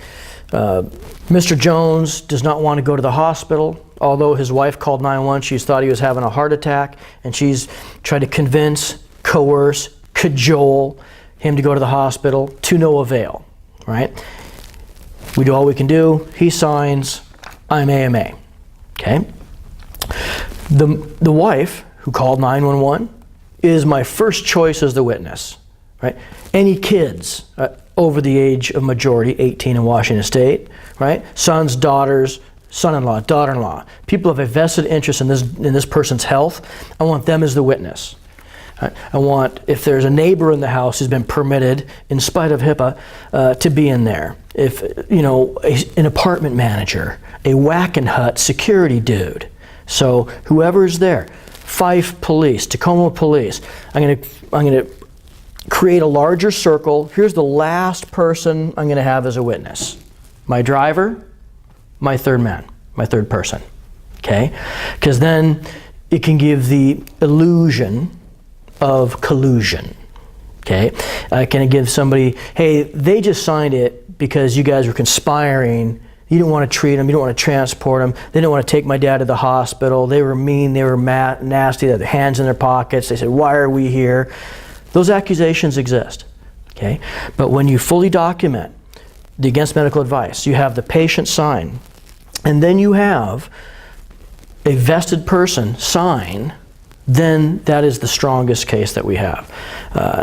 Mr. Jones does not want to go to the hospital, although his wife called 911, she's thought he was having a heart attack, and she's tried to convince, coerce, cajole him to go to the hospital, to no avail, right? We do all we can do. He signs, I'm AMA, okay? The wife who called 911 is my first choice as the witness, right? Any kids over the age of majority, 18 in Washington State, right? Sons, daughters, son-in-law, daughter-in-law, people have a vested interest in this person's health. I want them as the witness. I want, if there's a neighbor in the house who's been permitted, in spite of HIPAA, to be in there. If, an apartment manager, a Wackenhut security dude. So whoever's there, Fife Police, Tacoma Police, I'm going to create a larger circle. Here's the last person I'm going to have as a witness. My driver, my third man, my third person. Okay? Because then it can give the illusion of collusion. Okay? Can it give somebody, hey, they just signed it because you guys were conspiring. You didn't want to treat them. You don't want to transport them. They didn't want to take my dad to the hospital. They were mean. They were nasty. They had their hands in their pockets. They said, why are we here? Those accusations exist. Okay? But when you fully document the against medical advice, you have the patient sign, and then you have a vested person sign, then that is the strongest case that we have.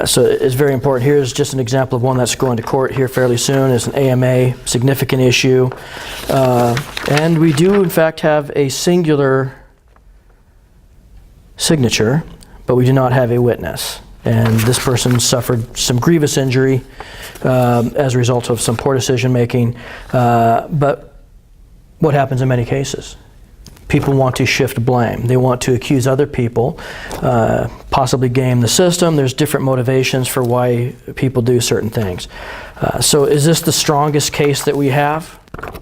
So it's very important. Here's just an example of one that's going to court here fairly soon. It's an AMA, significant issue. And we do, in fact, have a singular signature, but we do not have a witness. And this person suffered some grievous injury as a result of some poor decision making. But what happens in many cases? People want to shift blame. They want to accuse other people, possibly game the system. There's different motivations for why people do certain things. So is this the strongest case that we have?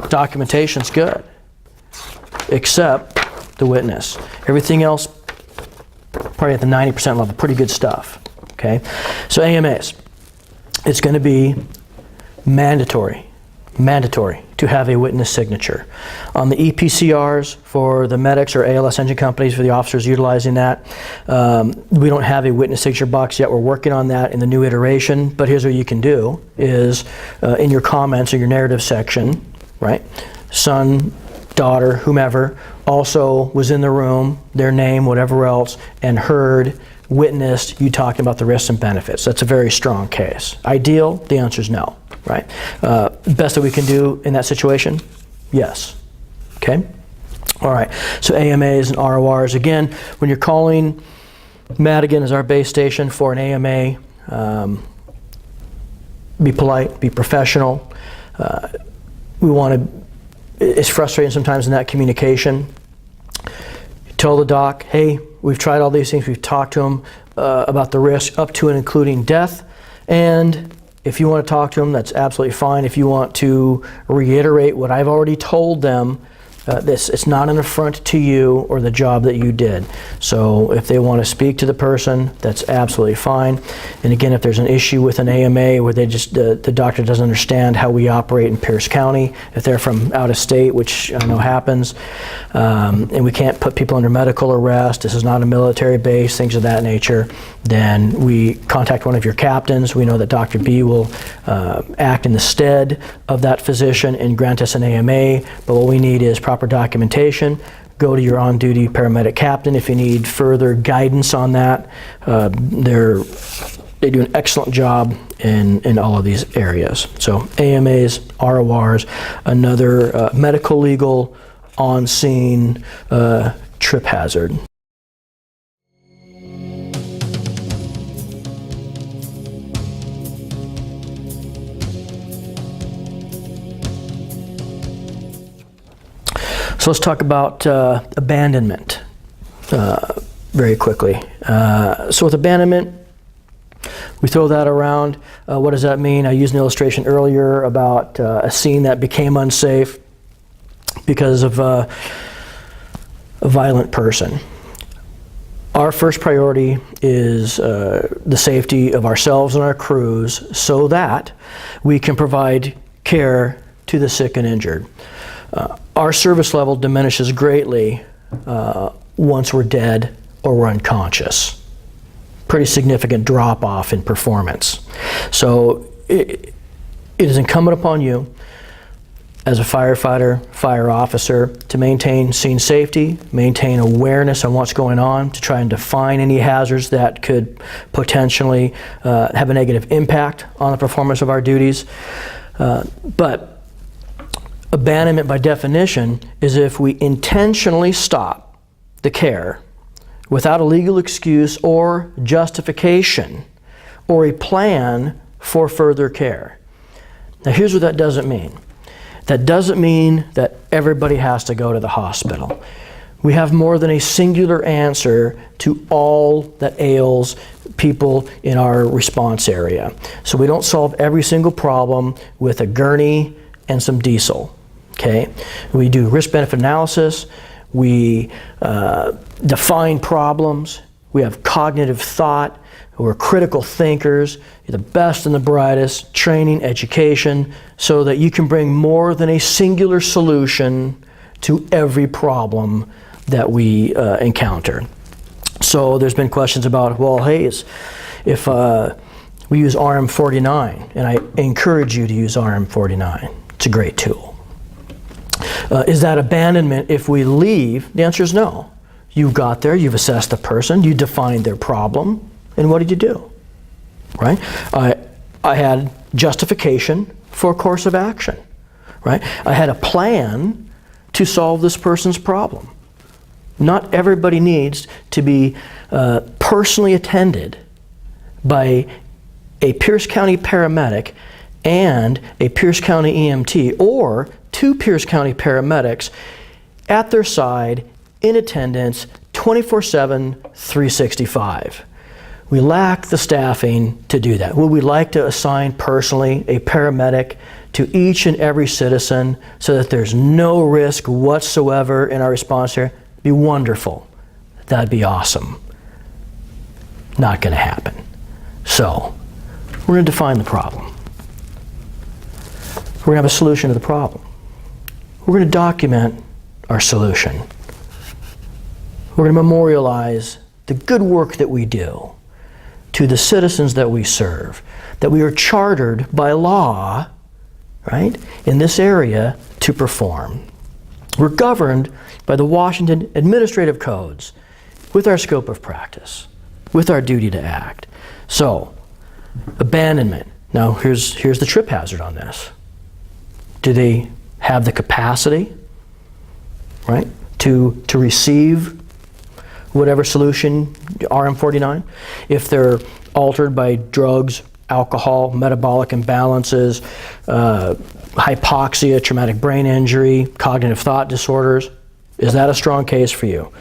Documentation's good, except the witness. Everything else, probably at the 90% level, pretty good stuff. Okay, so AMAs, it's going to be mandatory to have a witness signature. On the EPCRs for the medics or ALS engine companies, for the officers utilizing that, we don't have a witness signature box yet. We're working on that in the new iteration, but here's what you can do is in your comments or your narrative section, right? Son, daughter, whomever, also was in the room, their name, whatever else, and heard, witnessed you talking about the risks and benefits. That's a very strong case. Ideal? The answer is no, right? Best that we can do in that situation? Yes. Okay? All right. So AMAs and RORs. Again, when you're calling Madigan as our base station for an AMA, be polite, be professional. We want to, it's frustrating sometimes in that communication. You tell the doc, hey, we've tried all these things, we've talked to them about the risk up to and including death, and if you want to talk to them, that's absolutely fine. If you want to reiterate what I've already told them, it's not an affront to you or the job that you did. So if they want to speak to the person, that's absolutely fine. And again, if there's an issue with an AMA where they just the doctor doesn't understand how we operate in Pierce County, if they're from out of state, which I know happens, and we can't put people under medical arrest, this is not a military base, things of that nature, then we contact one of your captains. We know that Dr. B will act in the stead of that physician and grant us an AMA, but what we need is proper documentation. Go to your on-duty paramedic captain if you need further guidance on that. They do an excellent job in all of these areas. So AMAs, RORs, another medical legal on-scene trip hazard. So let's talk about abandonment very quickly. So with abandonment, we throw that around. What does that mean? I used an illustration earlier about a scene that became unsafe because of a violent person. Our first priority is the safety of ourselves and our crews so that we can provide care to the sick and injured. Our service level diminishes greatly once we're dead or we're unconscious. Pretty significant drop off in performance. So it is incumbent upon you as a firefighter, fire officer, to maintain scene safety, maintain awareness on what's going on, to try and define any hazards that could potentially have a negative impact on the performance of our duties. But abandonment by definition is if we intentionally stop the care without a legal excuse or justification or a plan for further care. Now here's what that doesn't mean. That doesn't mean that everybody has to go to the hospital. We have more than a singular answer to all that ails people in our response area. So we don't solve every single problem with a gurney and some diesel. Okay, we do risk-benefit analysis, we define problems, we have cognitive thought, we're critical thinkers, you're the best and the brightest, training, education, so that you can bring more than a singular solution to every problem that we encounter. So there's been questions about, well, hey, if we use RM49, and I encourage you to use RM49, it's a great tool. Is that abandonment if we leave? The answer is no. You got there, you've assessed the person, you defined their problem, and what did you do? Right? I had justification for a course of action. Right? I had a plan to solve this person's problem. Not everybody needs to be personally attended by a Pierce County paramedic and a Pierce County EMT, or two Pierce County paramedics at their side in attendance 24/7, 365. We lack the staffing to do that. Would we like to assign personally a paramedic to each and every citizen so that there's no risk whatsoever in our response here? It'd be wonderful. That'd be awesome. Not going to happen. So, we're going to define the problem. We're going to have a solution to the problem. We're going to document our solution. We're going to memorialize the good work that we do to the citizens that we serve, that we are chartered by law, right, in this area to perform. We're governed by the Washington administrative codes with our scope of practice, with our duty to act. So, abandonment. Now, here's the trip hazard on this. Do they have the capacity, right, to receive whatever solution, RM-49? If they're altered by drugs, alcohol, metabolic imbalances, hypoxia, traumatic brain injury, cognitive thought disorders, is that a strong case for you?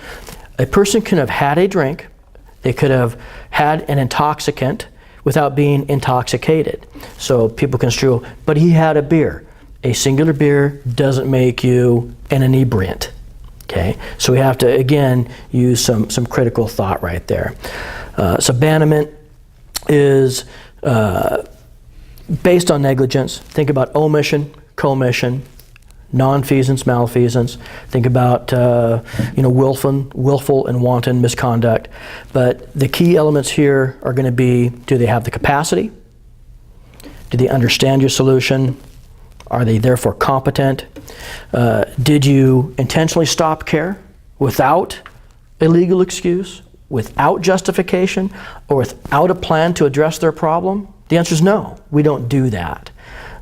A person can have had a drink, they could have had an intoxicant without being intoxicated. So people construe, but he had a beer. A singular beer doesn't make you an inebriant. Okay, so we have to, again, use some critical thought right there. So abandonment is based on negligence. Think about omission, commission, nonfeasance, malfeasance. Think about willful and wanton misconduct. But the key elements here are going to be: do they have the capacity? Do they understand your solution? Are they therefore competent? Did you intentionally stop care without a legal excuse, without justification, or without a plan to address their problem? The answer is no, we don't do that.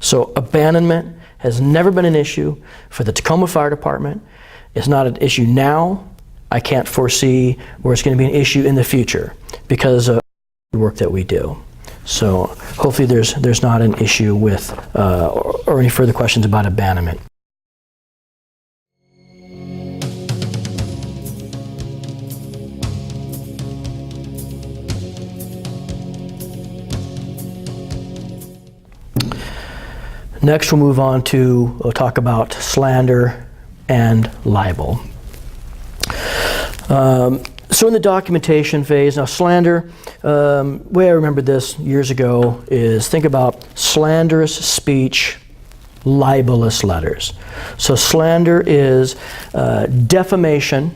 So abandonment has never been an issue for the Tacoma Fire Department. It's not an issue now. I can't foresee where it's going to be an issue in the future because of the work that we do. So hopefully there's not an issue with or any further questions about abandonment. Next we'll move on to talk about slander and libel. So in the documentation phase, now slander, way I remembered this years ago is think about slanderous speech, libelous letters. So slander is defamation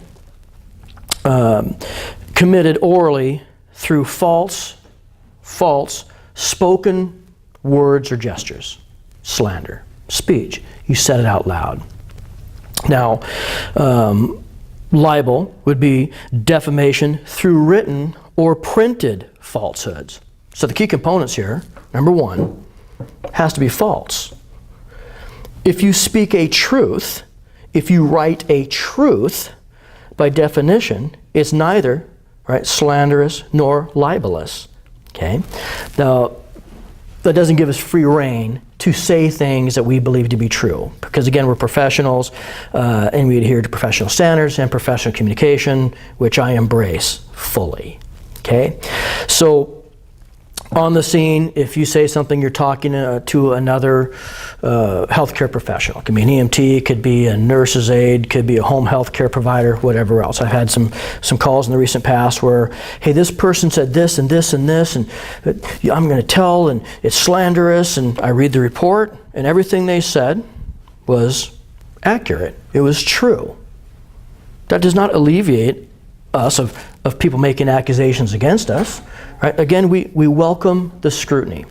committed orally through false spoken words or gestures. Slander, speech. You said it out loud. Now, libel would be defamation through written or printed falsehoods. So the key components here, number one, has to be false. If you speak a truth, if you write a truth, by definition, it's neither slanderous nor libelous. Okay? Now, that doesn't give us free rein to say things that we believe to be true. Because again, we're professionals and we adhere to professional standards and professional communication, which I embrace fully. Okay? So on the scene, if you say something, you're talking to another healthcare professional. It could be an EMT, it could be a nurse's aide, could be a home health care provider, whatever else. I've had some calls in the recent past where, hey, this person said this and this and this, and I'm going to tell, and it's slanderous, and I read the report, and everything they said was accurate. It was true. That does not alleviate us of people making accusations against us. Right? Again, we welcome the scrutiny.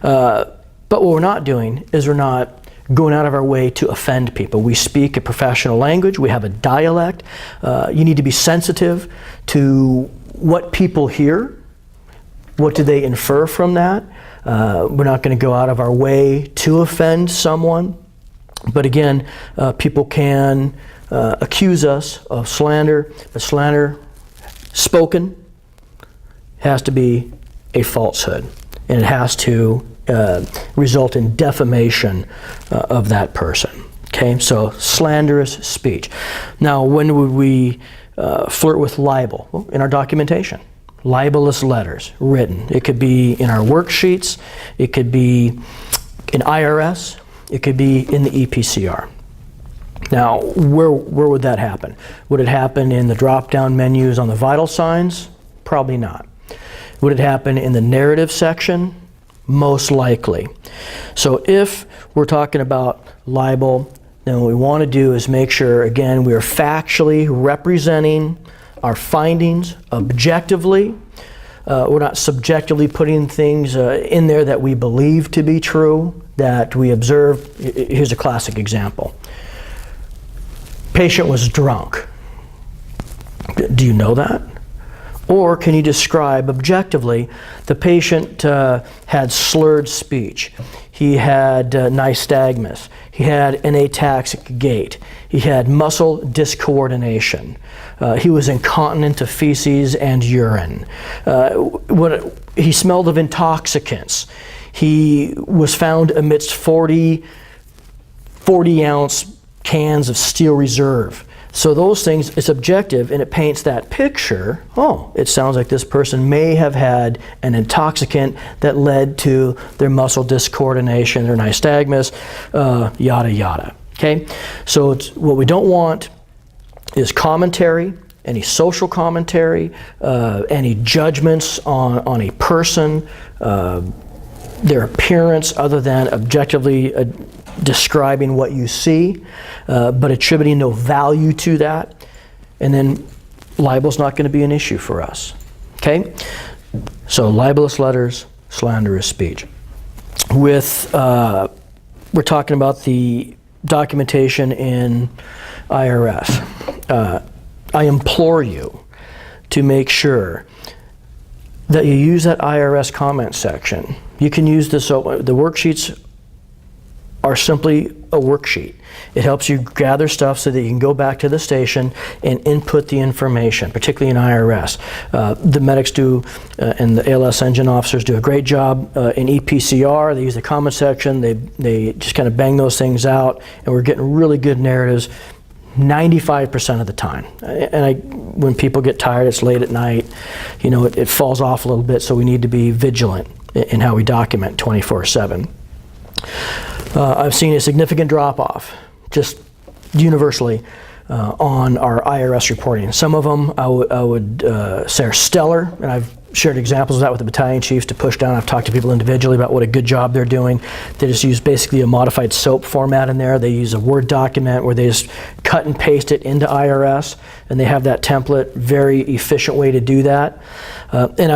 But what we're not doing is we're not going out of our way to offend people. We speak a professional language. We have a dialect. You need to be sensitive to what people hear. What do they infer from that? We're not going to go out of our way to offend someone. But again, people can accuse us of slander. But slander spoken has to be a falsehood, and it has to result in defamation of that person. Okay, so slanderous speech. Now, when would we flirt with libel? Well, in our documentation. Libelous letters written. It could be in our worksheets, it could be in IRS, it could be in the EPCR. Now, where would that happen? Would it happen in the drop-down menus on the vital signs? Probably not. Would it happen in the narrative section? Most likely. So if we're talking about libel, then what we want to do is make sure, again, we are factually representing our findings objectively. We're not subjectively putting things in there that we believe to be true, that we observe. Here's a classic example. patient was drunk. Do you know that? Or can you describe objectively the patient had slurred speech, he had nystagmus, he had an ataxic gait, he had muscle discoordination, he was incontinent to feces and urine, he smelled of intoxicants, he was found amidst 40-ounce cans of Steel Reserve. So those things, it's objective and it paints that picture. Oh, it sounds like this person may have had an intoxicant that led to their muscle discoordination, their nystagmus, yada, yada. Okay? So what we don't want is commentary, any social commentary, any judgments on a person, their appearance other than objectively describing what you see, but attributing no value to that. And then libel's not going to be an issue for us. Okay? So libelous letters, slanderous speech. We're talking about the documentation in IRS. I implore you to make sure that you use that IRS comment section. You can use this, the worksheets are simply a worksheet. It helps you gather stuff so that you can go back to the station and input the information, particularly in IRS. The medics do, and the ALS engine officers do a great job in EPCR. They use the comment section. They just kind of bang those things out, and we're getting really good narratives 95% of the time. And when people get tired, it's late at night, you know, it falls off a little bit, so we need to be vigilant in how we document 24/7. I've seen a significant drop-off, just universally, on our IRS reporting. Some of them I would say are stellar, and I've shared examples of that with the battalion chiefs to push down. I've talked to people individually about what a good job they're doing. They just use basically a modified SOAP format in there. They use a Word document where they just cut and paste it into IRS, and they have that template. Very efficient way to do that. And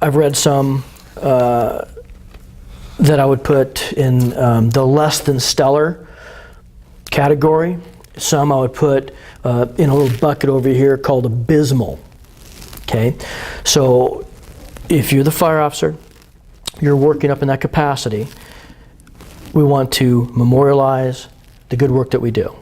I've read some that I would put in the less than stellar category. Some I would put in a little bucket over here called abysmal. Okay, so if you're the fire officer, you're working up in that capacity, we want to memorialize the good work that we do,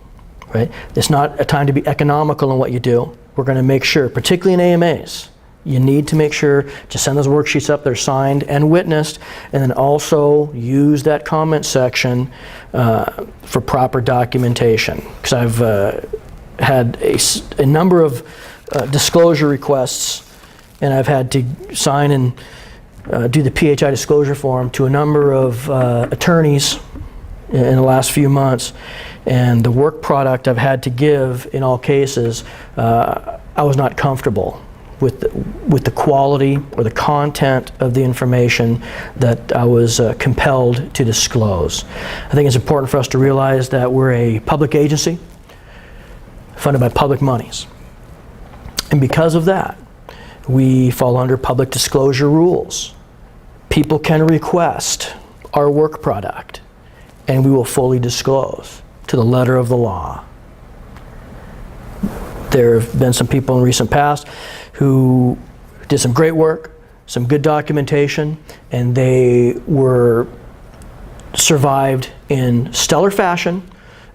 right? It's not a time to be economical in what you do. We're going to make sure, particularly in AMAs, you need to make sure to send those worksheets up, they're signed and witnessed, and then also use that comment section for proper documentation. Because I've had a number of disclosure requests, and I've had to sign and do the PHI disclosure form to a number of attorneys in the last few months, and the work product I've had to give in all cases, I was not comfortable with the quality or the content of the information that I was compelled to disclose. I think it's important for us to realize that we're a public agency funded by public monies. And because of that, we fall under public disclosure rules. People can request our work product, and we will fully disclose to the letter of the law. There have been some people in recent past who did some great work, some good documentation, and they were survived in stellar fashion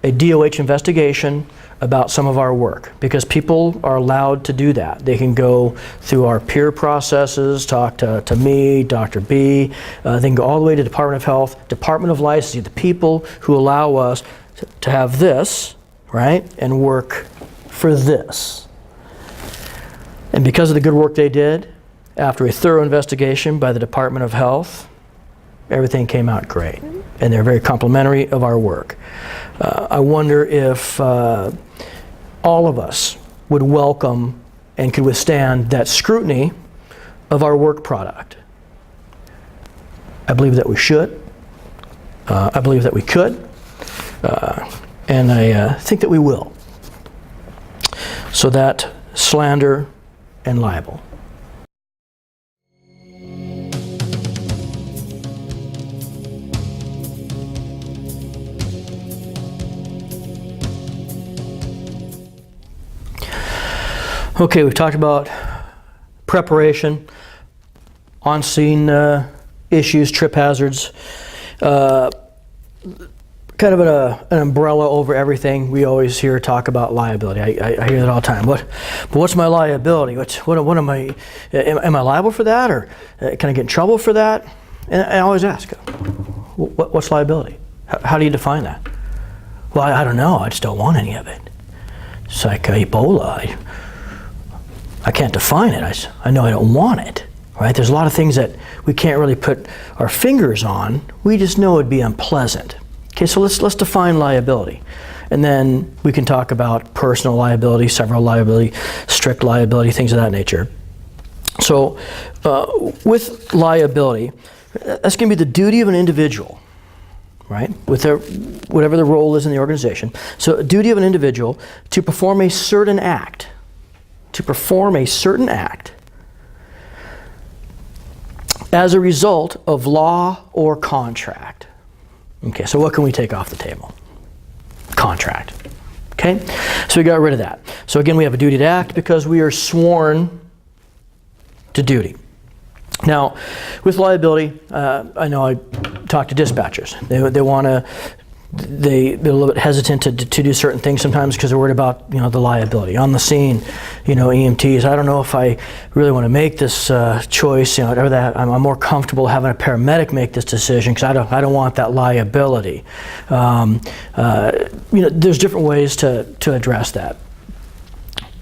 a DOH investigation about some of our work, because people are allowed to do that. They can go through our peer processes, talk to me, Dr. B, they can go all the way to Department of Health, Department of Licensing, the people who allow us to have this, right, and work for this. And because of the good work they did, after a thorough investigation by the Department of Health, everything came out great. And they're very complimentary of our work. I wonder if all of us would welcome and could withstand that scrutiny of our work product. I believe that we should. I believe that we could. And I think that we will. So that slander and libel. Okay, we've talked about preparation, on-scene issues, trip hazards, kind of an umbrella over everything. We always hear talk about liability. I hear that all the time. What's my liability? What am I? Am I liable for that, or can I get in trouble for that? And I always ask, what's liability? How do you define that? Well, I don't know. I just don't want any of it. It's like Ebola. I can't define it. I know I don't want it. Right? There's a lot of things that we can't really put our fingers on. We just know it'd be unpleasant. Okay, so let's define liability. And then we can talk about personal liability, several liability, strict liability, things of that nature. So with liability, that's going to be the duty of an individual, right? With whatever the role is in the organization. So a duty of an individual to perform a certain act. To perform a certain act as a result of law or contract. Okay, so what can we take off the table? Contract. Okay, so we got rid of that. So again, we have a duty to act because we are sworn to duty. Now, with liability, I know I talk to dispatchers. They want to, they're a little bit hesitant to do certain things sometimes because they're worried about, the liability. On the scene, EMTs, I don't know if I really want to make this choice, whatever that, I'm more comfortable having a paramedic make this decision because I don't want that liability. There's different ways to address that.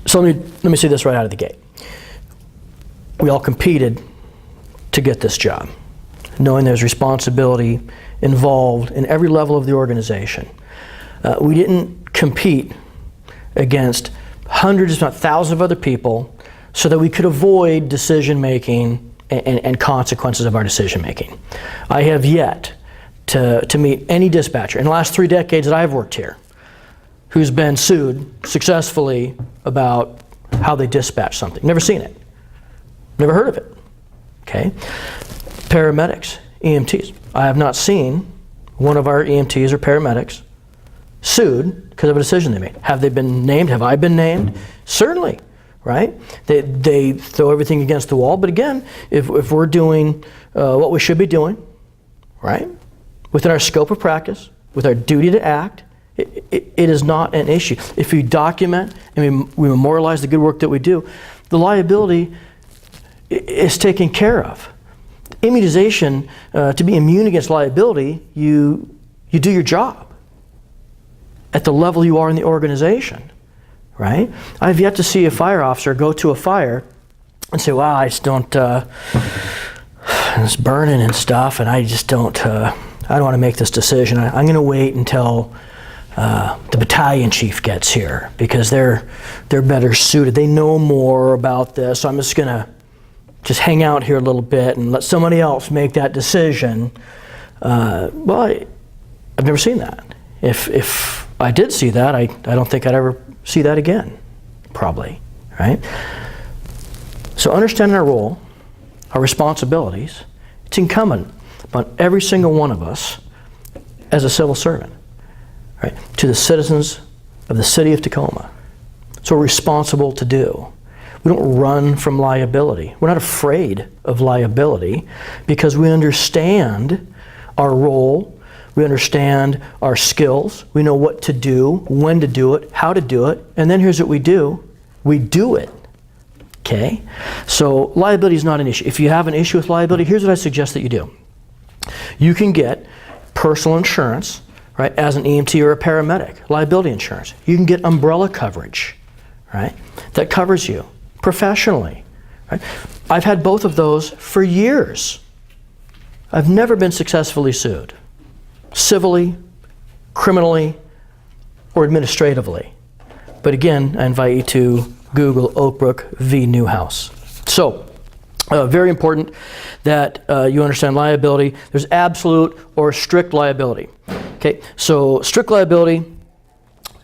So let me say this right out of the gate. We all competed to get this job, knowing there's responsibility involved in every level of the organization. We didn't compete against hundreds, if not thousands of other people so that we could avoid decision making and consequences of our decision making. I have yet to meet any dispatcher in the last 3 decades that I've worked here who's been sued successfully about how they dispatch something. Never seen it. Never heard of it. Okay? Paramedics, EMTs. I have not seen one of our EMTs or paramedics sued because of a decision they made. Have they been named? Have I been named? Certainly, right? They throw everything against the wall. But again, if we're doing what we should be doing, right, within our scope of practice, with our duty to act, it is not an issue. If we document and we memorialize the good work that we do, the liability is taken care of. Immunization, to be immune against liability, you do your job at the level you are in the organization, right? I've yet to see a fire officer go to a fire and say, "Wow, I just don't, it's burning and stuff, and I just don't, I don't want to make this decision. I'm going to wait until the battalion chief gets here because they're better suited. They know more about this, so I'm just going to hang out here a little bit and let somebody else make that decision." Well, I've never seen that. If I did see that, I don't think I'd ever see that again, probably, right? So understanding our role, our responsibilities, it's incumbent upon every single one of us as a civil servant, right, to the citizens of the city of Tacoma. So we're responsible to do. We don't run from liability. We're not afraid of liability because we understand our role, we understand our skills, we know what to do, when to do it, how to do it, and then here's what we do. We do it, okay? So liability is not an issue. If you have an issue with liability, here's what I suggest that you do. You can get personal insurance, right, as an EMT or a paramedic, liability insurance. You can get umbrella coverage, right, that covers you professionally. Right? I've had both of those for years. I've never been successfully sued, civilly, criminally, or administratively. But again, I invite you to Google Oak Brook v. Newhouse. So, very important that you understand liability. There's absolute or strict liability. Okay, so strict liability,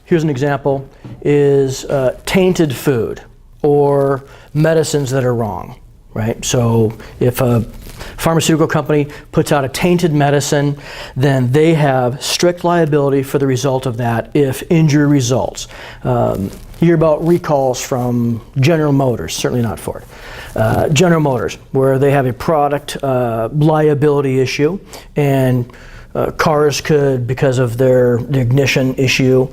here's an example, is tainted food or medicines that are wrong, right? So if a pharmaceutical company puts out a tainted medicine, then they have strict liability for the result of that if injury results. You hear about recalls from General Motors, certainly not Ford. General Motors, where they have a product liability issue, and cars could, because of the ignition issue,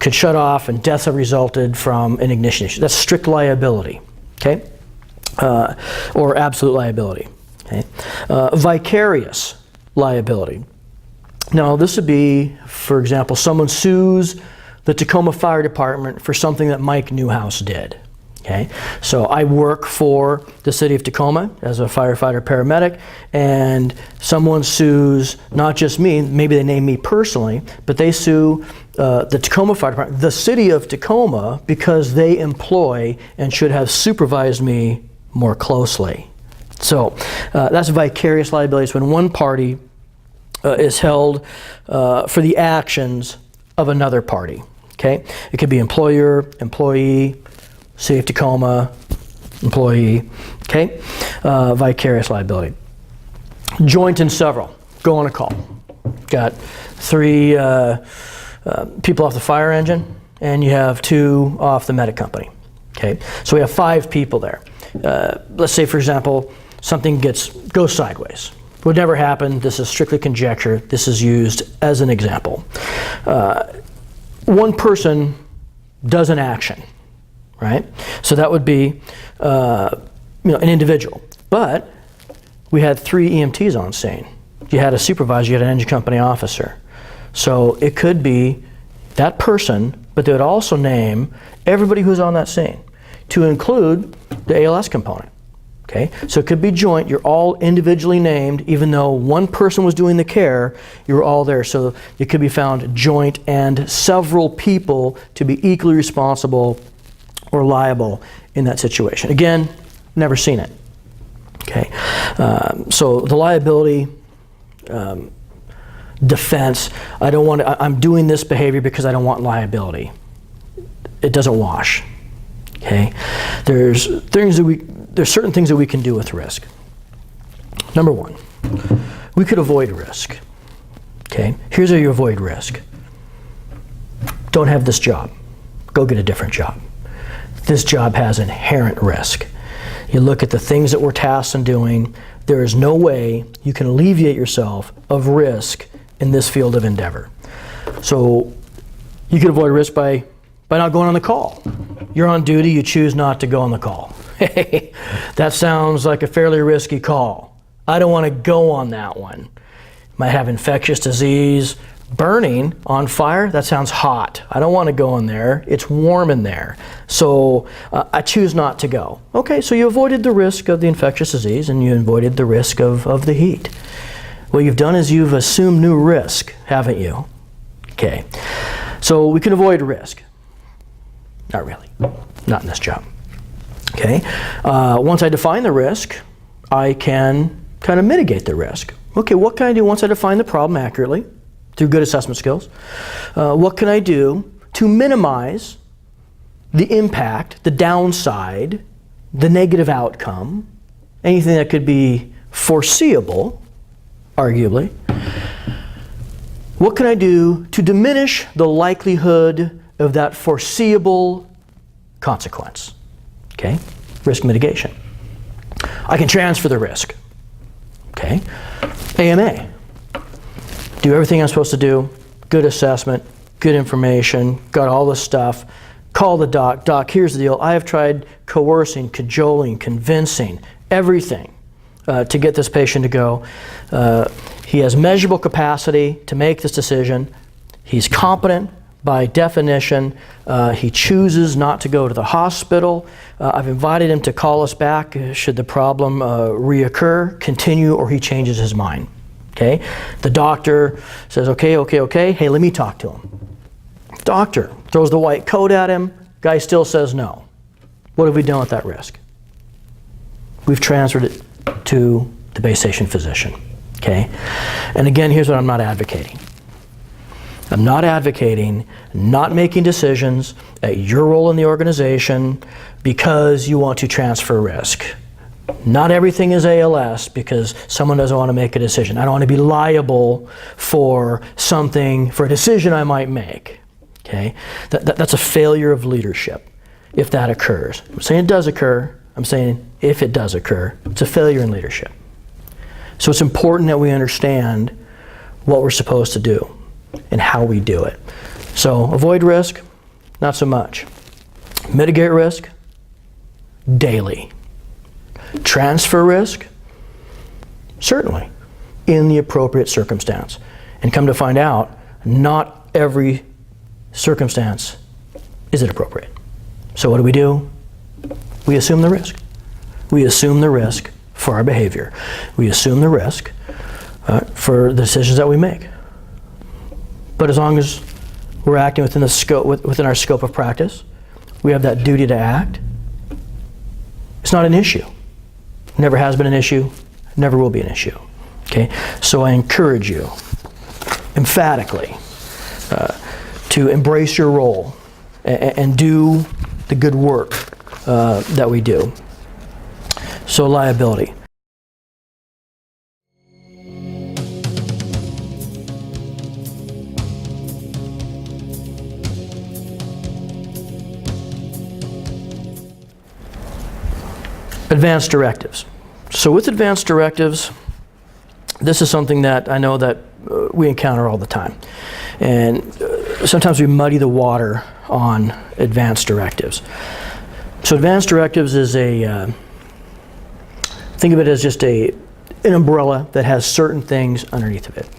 could shut off, and deaths have resulted from an ignition issue. That's strict liability, okay? Or absolute liability, okay? Vicarious liability. Now, this would be, for example, someone sues the Tacoma Fire Department for something that Mike Newhouse did. Okay, so I work for the city of Tacoma as a firefighter paramedic, and someone sues not just me, maybe they name me personally, but they sue the Tacoma Fire Department, the city of Tacoma, because they employ and should have supervised me more closely. So that's vicarious liability. It's when one party is held for the actions of another party. Okay, it could be employer, employee, City of Tacoma, employee, okay? Vicarious liability. Joint and several, go on a call. Got 3 people off the fire engine, and you have 2 off the medic company, okay? So we have 5 people there. Let's say, for example, something goes sideways. Would never happen, this is strictly conjecture, this is used as an example. One person does an action, right? So that would be an individual. But we had 3 EMTs on scene. You had a supervisor, you had an engine company officer. So it could be that person, but they would also name everybody who's on that scene to include the ALS component. Okay, so it could be joint, you're all individually named, even though one person was doing the care, you're all there. So it could be found joint and several people to be equally responsible or liable in that situation. Again, never seen it. Okay, so the liability defense, I'm doing this behavior because I don't want liability. It doesn't wash. Okay, there's certain things that we can do with risk. Number 1, we could avoid risk. Okay, here's how you avoid risk. Don't have this job. Go get a different job. This job has inherent risk. You look at the things that we're tasked in doing, there is no way you can alleviate yourself of risk in this field of endeavor. So you can avoid risk by not going on the call. You're on duty, you choose not to go on the call. Hey, that sounds like a fairly risky call. I don't want to go on that one. Might have infectious disease, burning on fire, that sounds hot. I don't want to go in there, it's warm in there. So I choose not to go. Okay, so you avoided the risk of the infectious disease and you avoided the risk of the heat. What you've done is you've assumed new risk, haven't you? Okay, so we can avoid risk. Not really, not in this job. Okay, once I define the risk, I can kind of mitigate the risk. Okay, what can I do once I define the problem accurately through good assessment skills? What can I do to minimize the impact, the downside, the negative outcome, anything that could be foreseeable, arguably? What can I do to diminish the likelihood of that foreseeable consequence? Okay, risk mitigation. I can transfer the risk. Okay, AMA. Do everything I'm supposed to do, good assessment, good information, got all the stuff, call the doc, doc, here's the deal, I have tried coercing, cajoling, convincing, everything to get this patient to go. He has measurable capacity to make this decision. He's competent by definition. He chooses not to go to the hospital. I've invited him to call us back should the problem reoccur, continue, or he changes his mind. Okay? The doctor says, okay, hey, let me talk to him. Doctor throws the white coat at him, guy still says no. What have we done with that risk? We've transferred it to the base station physician. Okay? And again, here's what I'm not advocating. I'm not advocating not making decisions at your role in the organization because you want to transfer risk. Not everything is ALS because someone doesn't want to make a decision. I don't want to be liable for something, for a decision I might make. Okay? That's a failure of leadership if that occurs. I'm saying it does occur. I'm saying if it does occur, it's a failure in leadership. So it's important that we understand what we're supposed to do and how we do it. So avoid risk, not so much. Mitigate risk, daily. Transfer risk, certainly, in the appropriate circumstance. And come to find out, not every circumstance is it appropriate. So what do? We assume the risk. We assume the risk for our behavior. We assume the risk for the decisions that we make. But as long as we're acting within the scope, within our scope of practice, we have that duty to act. It's not an issue. Never has been an issue. Never will be an issue. Okay. So I encourage you, emphatically, to embrace your role and do the good work that we do. So liability. Advanced directives. So with advanced directives, this is something that I know that we encounter all the time. And sometimes we muddy the water on advanced directives. So advanced directives is think of it as just an umbrella that has certain things underneath of it.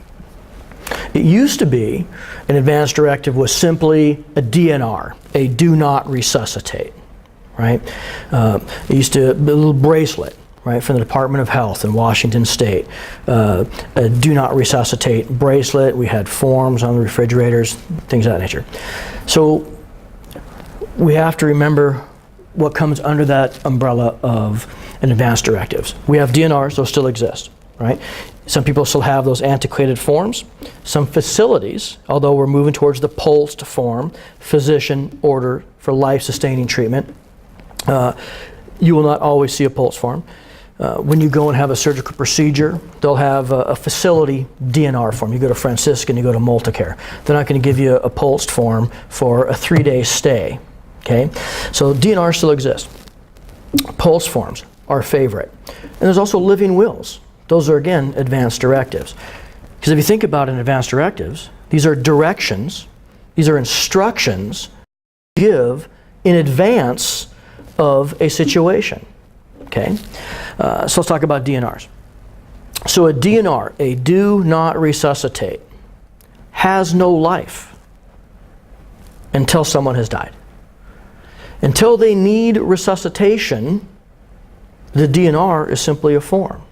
It used to be an advanced directive was simply a DNR, a do not resuscitate. Right? It used to be a little bracelet, right, from the Department of Health in Washington State. A do not resuscitate bracelet. We had forms on the refrigerators, things of that nature. So we have to remember what comes under that umbrella of an advanced directives. We have DNRs, those still exist, right? Some people still have those antiquated forms. Some facilities, although we're moving towards the POLST form, physician order for life-sustaining treatment, you will not always see a POLST form. When you go and have a surgical procedure, they'll have a facility DNR form. You go to Franciscan, you go to Multicare. They're not going to give you a POLST form for a 3-day stay. Okay, so DNR still exists. POLST forms, our favorite. And there's also living wills. Those are, again, advanced directives. Because if you think about in advanced directives, these are directions, these are instructions give in advance of a situation. Okay, so let's talk about DNRs. So a DNR, a do not resuscitate, has no life until someone has died. Until they need resuscitation, the DNR is simply a form.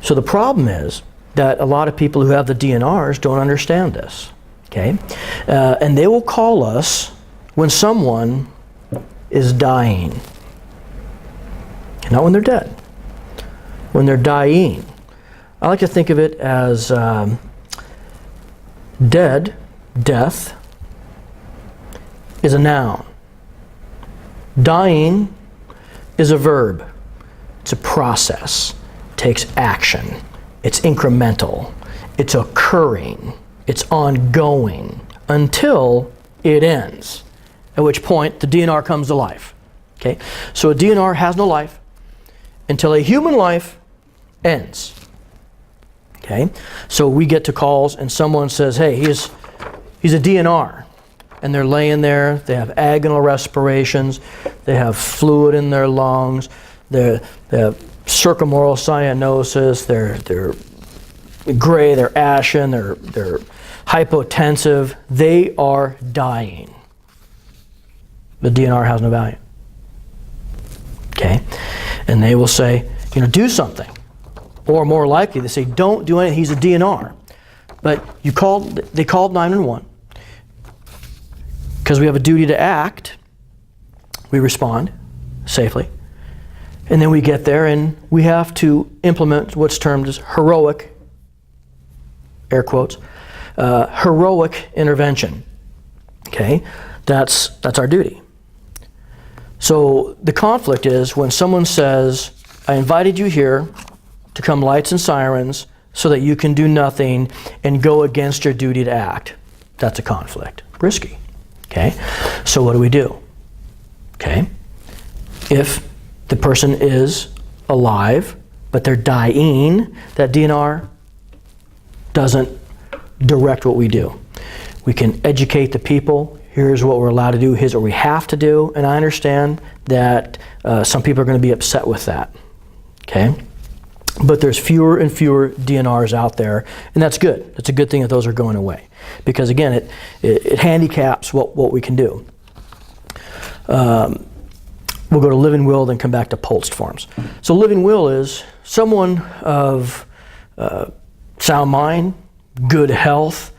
So the problem is that a lot of people who have the DNRs don't understand this. Okay, and they will call us when someone is dying. Not when they're dead. When they're dying. I like to think of it as dead, death, is a noun. Dying is a verb. It's a process. It takes action. It's incremental. It's occurring. It's ongoing until it ends, at which point the DNR comes to life. Okay? So a DNR has no life until a human life ends. Okay? So we get to calls and someone says, hey, he's a DNR. And they're laying there, they have agonal respirations, they have fluid in their lungs, they have circumoral cyanosis, they're gray, they're ashen, they're hypotensive, they are dying. The DNR has no value. Okay? And they will say, do something. Or more likely, they say, don't do anything, he's a DNR. But they called 911. Because we have a duty to act, we respond safely. And then we get there and we have to implement what's termed as heroic, air quotes, heroic intervention. Okay? That's our duty. So the conflict is when someone says, I invited you here to come lights and sirens so that you can do nothing and go against your duty to act. That's a conflict. risky. Okay, so what do? Okay, if the person is alive but they're dying, that DNR doesn't direct what we do. We can educate the people. Here's what we're allowed to do. Here's what we have to do. And I understand that some people are going to be upset with that. Okay, but there's fewer and fewer DNRs out there, and that's good. It's a good thing that those are going away, because again, it handicaps what we can do. We'll go to living will, then come back to Polst forms. So living will is someone of sound mind, good health,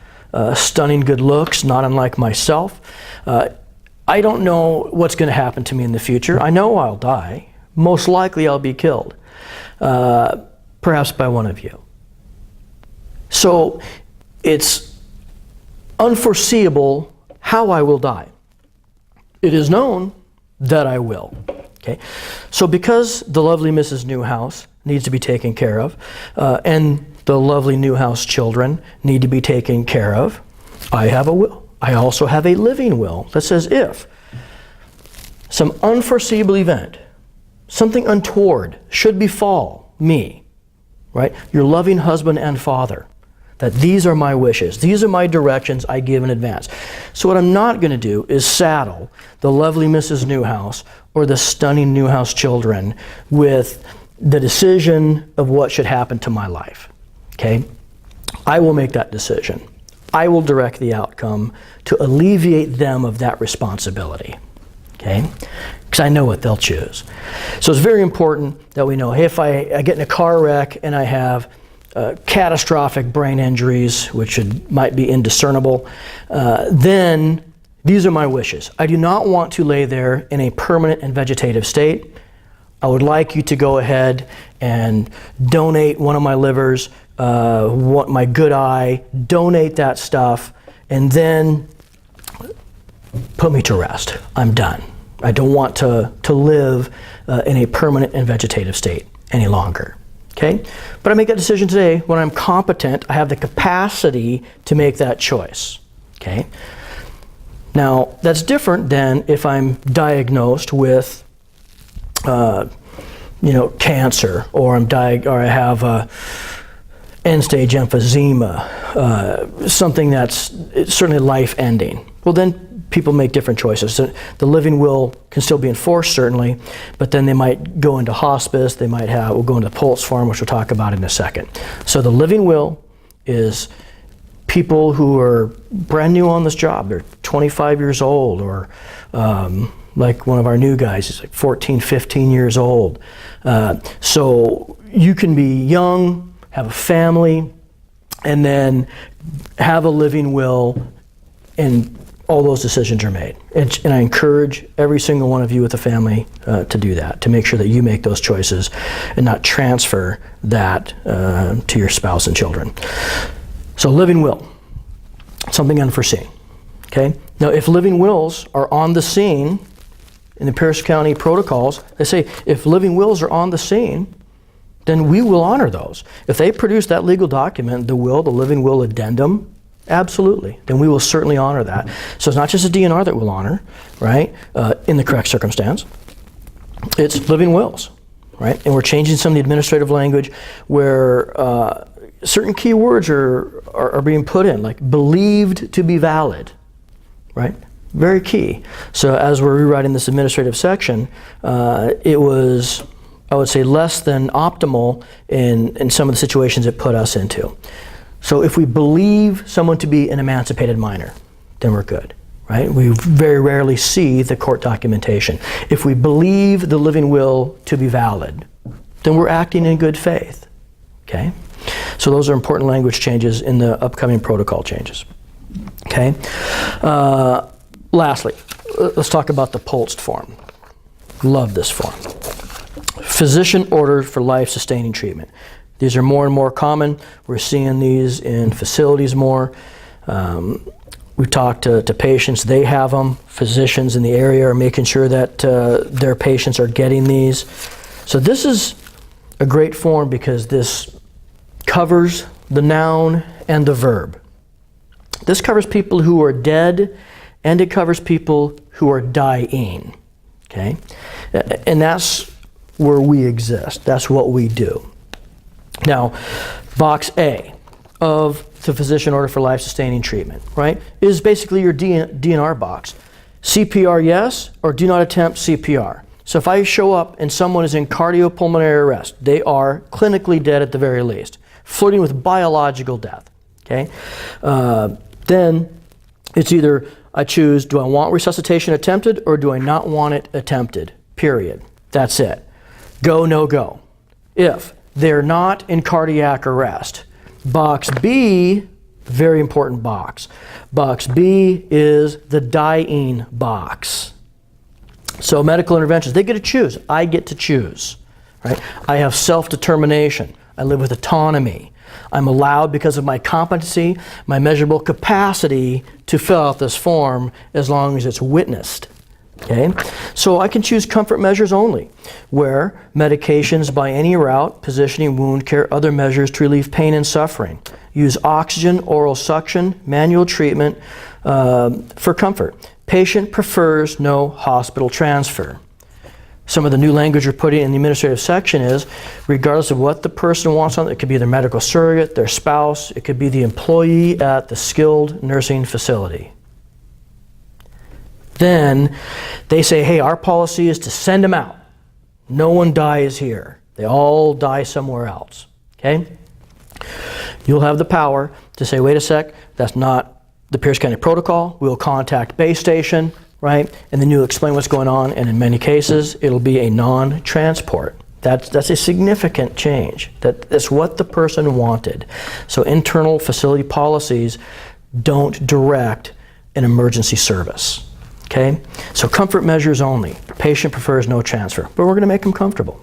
stunning good looks, not unlike myself. I don't know what's going to happen to me in the future. I know I'll die. Most likely I'll be killed, perhaps by one of you. So it's unforeseeable how I will die. It is known that I will. Okay, so because the lovely Mrs. Newhouse needs to be taken care of, and the lovely Newhouse children need to be taken care of, I have a will. I also have a living will that says if some unforeseeable event, something untoward should befall me, right, your loving husband and father, that these are my wishes, these are my directions I give in advance. So what I'm not going to do is saddle the lovely Mrs. Newhouse or the stunning Newhouse children with the decision of what should happen to my life. Okay? I will make that decision. I will direct the outcome to alleviate them of that responsibility. Okay? Because I know what they'll choose. So it's very important that we know, hey, if I get in a car wreck and I have catastrophic brain injuries, which might be indiscernible, then these are my wishes. I do not want to lay there in a permanent and vegetative state. I would like you to go ahead and donate one of my livers, my good eye, donate that stuff, and then put me to rest. I'm done. I don't want to live in a permanent and vegetative state any longer. Okay? But I make that decision today when I'm competent. I have the capacity to make that choice. Okay? Now, that's different than if I'm diagnosed with cancer, or I have end-stage emphysema, something that's certainly life-ending. Well, then people make different choices. So the living will can still be enforced, certainly, but then they might go into hospice. We'll go into the Polst form, which we'll talk about in a second. So the living will is people who are brand new on this job. They're 25 years old, or like one of our new guys, he's like 14, 15 years old. So you can be young, have a family, and then have a living will, and all those decisions are made. And I encourage every single one of you with a family to do that, to make sure that you make those choices and not transfer that to your spouse and children. So living will, something unforeseen. Okay? Now, if living wills are on the scene in the Pierce County protocols, they say if living wills are on the scene, then we will honor those. If they produce that legal document, the living will addendum, absolutely, then we will certainly honor that. So it's not just a DNR that we'll honor, right, in the correct circumstance. It's living wills, right? And we're changing some of the administrative language where certain key words are being put in, like believed to be valid, right? Very key. So as we're rewriting this administrative section, it was, I would say, less than optimal in some of the situations it put us into. So if we believe someone to be an emancipated minor, then we're good, right? We very rarely see the court documentation. If we believe the living will to be valid, then we're acting in good faith, okay? So those are important language changes in the upcoming protocol changes, okay? Lastly, let's talk about the Polst form. Love this form. Physician ordered for life-sustaining treatment. These are more and more common. We're seeing these in facilities more. We talk to patients, they have them. Physicians in the area are making sure that their patients are getting these. So this is a great form because this covers the noun and the verb. This covers people who are dead, and it covers people who are dying. Okay? And that's where we exist. That's what we do. Now, box A of the physician order for life-sustaining treatment, right, is basically your DNR box. CPR, yes, or do not attempt CPR. So if I show up and someone is in cardiopulmonary arrest, they are clinically dead at the very least, flirting with biological death. Okay, then it's either I choose, do I want resuscitation attempted or do I not want it attempted? Period. That's it. Go, no go. If they're not in cardiac arrest, box B, very important box. Box B is the dying box. So medical interventions, they get to choose. I get to choose. Right? I have self-determination. I live with autonomy. I'm allowed, because of my competency, my measurable capacity, to fill out this form as long as it's witnessed. Okay? So I can choose comfort measures only, where medications by any route, positioning, wound care, other measures to relieve pain and suffering. Use oxygen, oral suction, manual treatment for comfort. Patient prefers no hospital transfer. Some of the new language we're putting in the administrative section is, regardless of what the person wants on it, it could be their medical surrogate, their spouse, it could be the employee at the skilled nursing facility. Then they say, hey, our policy is to send them out. No one dies here. They all die somewhere else. Okay? You'll have the power to say, wait a sec, that's not the Pierce County protocol. We'll contact base station, right? And then you'll explain what's going on, and in many cases, it'll be a non-transport. That's a significant change. That's what the person wanted. So internal facility policies don't direct an emergency service. Okay? So comfort measures only. Patient prefers no transfer, but we're going to make them comfortable.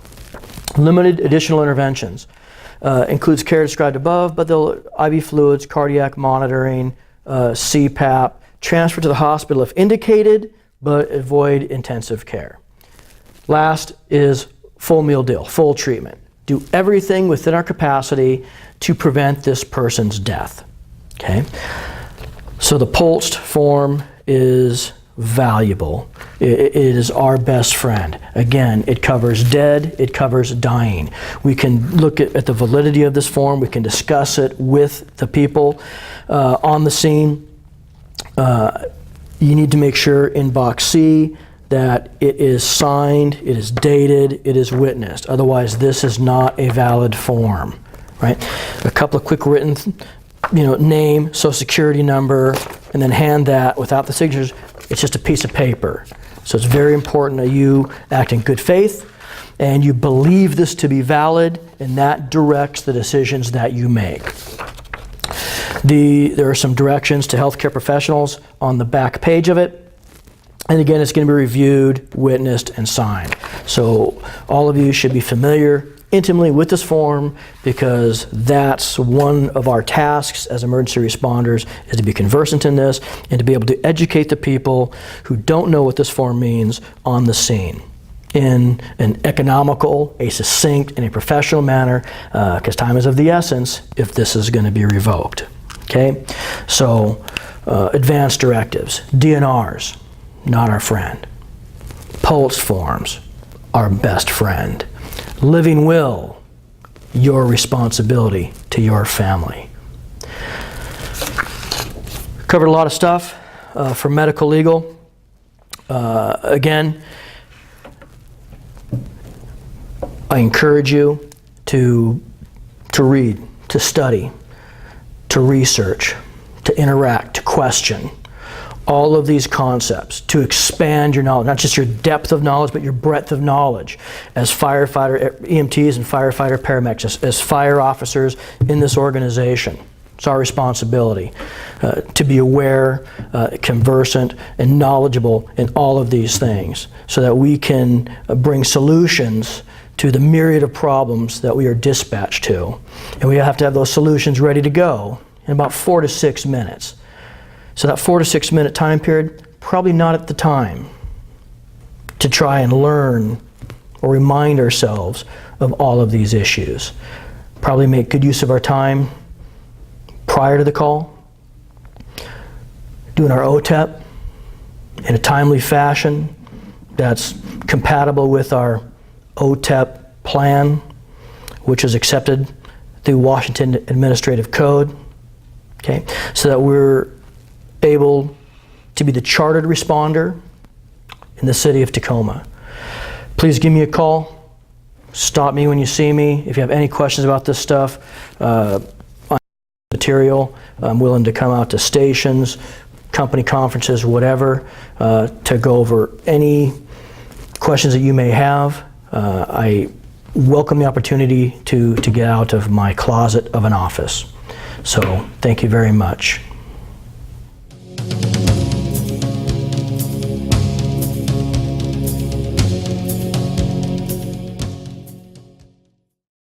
Limited additional interventions. Includes care described above, but they'll IV fluids, cardiac monitoring, CPAP, transfer to the hospital if indicated, but avoid intensive care. Last is full meal deal, full treatment. Do everything within our capacity to prevent this person's death. Okay? So the pulsed form is valuable. It is our best friend. Again, it covers dead, it covers dying. We can look at the validity of this form, we can discuss it with the people on the scene. You need to make sure in box C that it is signed, it is dated, it is witnessed. Otherwise, this is not a valid form, right? A couple of quick written, name, social security number, and then hand that without the signatures. It's just a piece of paper. So it's very important that you act in good faith and you believe this to be valid, and that directs the decisions that you make. There are some directions to healthcare professionals on the back page of it. And again, it's going to be reviewed, witnessed, and signed. So all of you should be familiar intimately with this form, because that's one of our tasks as emergency responders, is to be conversant in this and to be able to educate the people who don't know what this form means on the scene in an economical, a succinct, and a professional manner, because time is of the essence if this is going to be revoked. Okay? So advanced directives, DNRs, not our friend. Pulse forms, our best friend. Living will, your responsibility to your family. Covered a lot of stuff for medical legal. Again, I encourage you to read, to study, to research, to interact, to question all of these concepts, to expand your knowledge, not just your depth of knowledge, but your breadth of knowledge as firefighter, EMTs and firefighter paramedics, as fire officers in this organization. It's our responsibility to be aware, conversant, and knowledgeable in all of these things so that we can bring solutions to the myriad of problems that we are dispatched to. And we have to have those solutions ready to go in about 4 to 6 minutes. So that 4 to 6 minute time period, probably not at the time to try and learn or remind ourselves of all of these issues. Probably make good use of our time prior to the call, doing our OTEP in a timely fashion that's compatible with our OTEP plan, which is accepted through Washington Administrative Code, okay, so that we're able to be the chartered responder in the city of Tacoma. Please give me a call. Stop me when you see me. If you have any questions about this stuff, material, I'm willing to come out to stations, company conferences, whatever, to go over any questions that you may have. I welcome the opportunity to get out of my closet of an office. So thank you very much.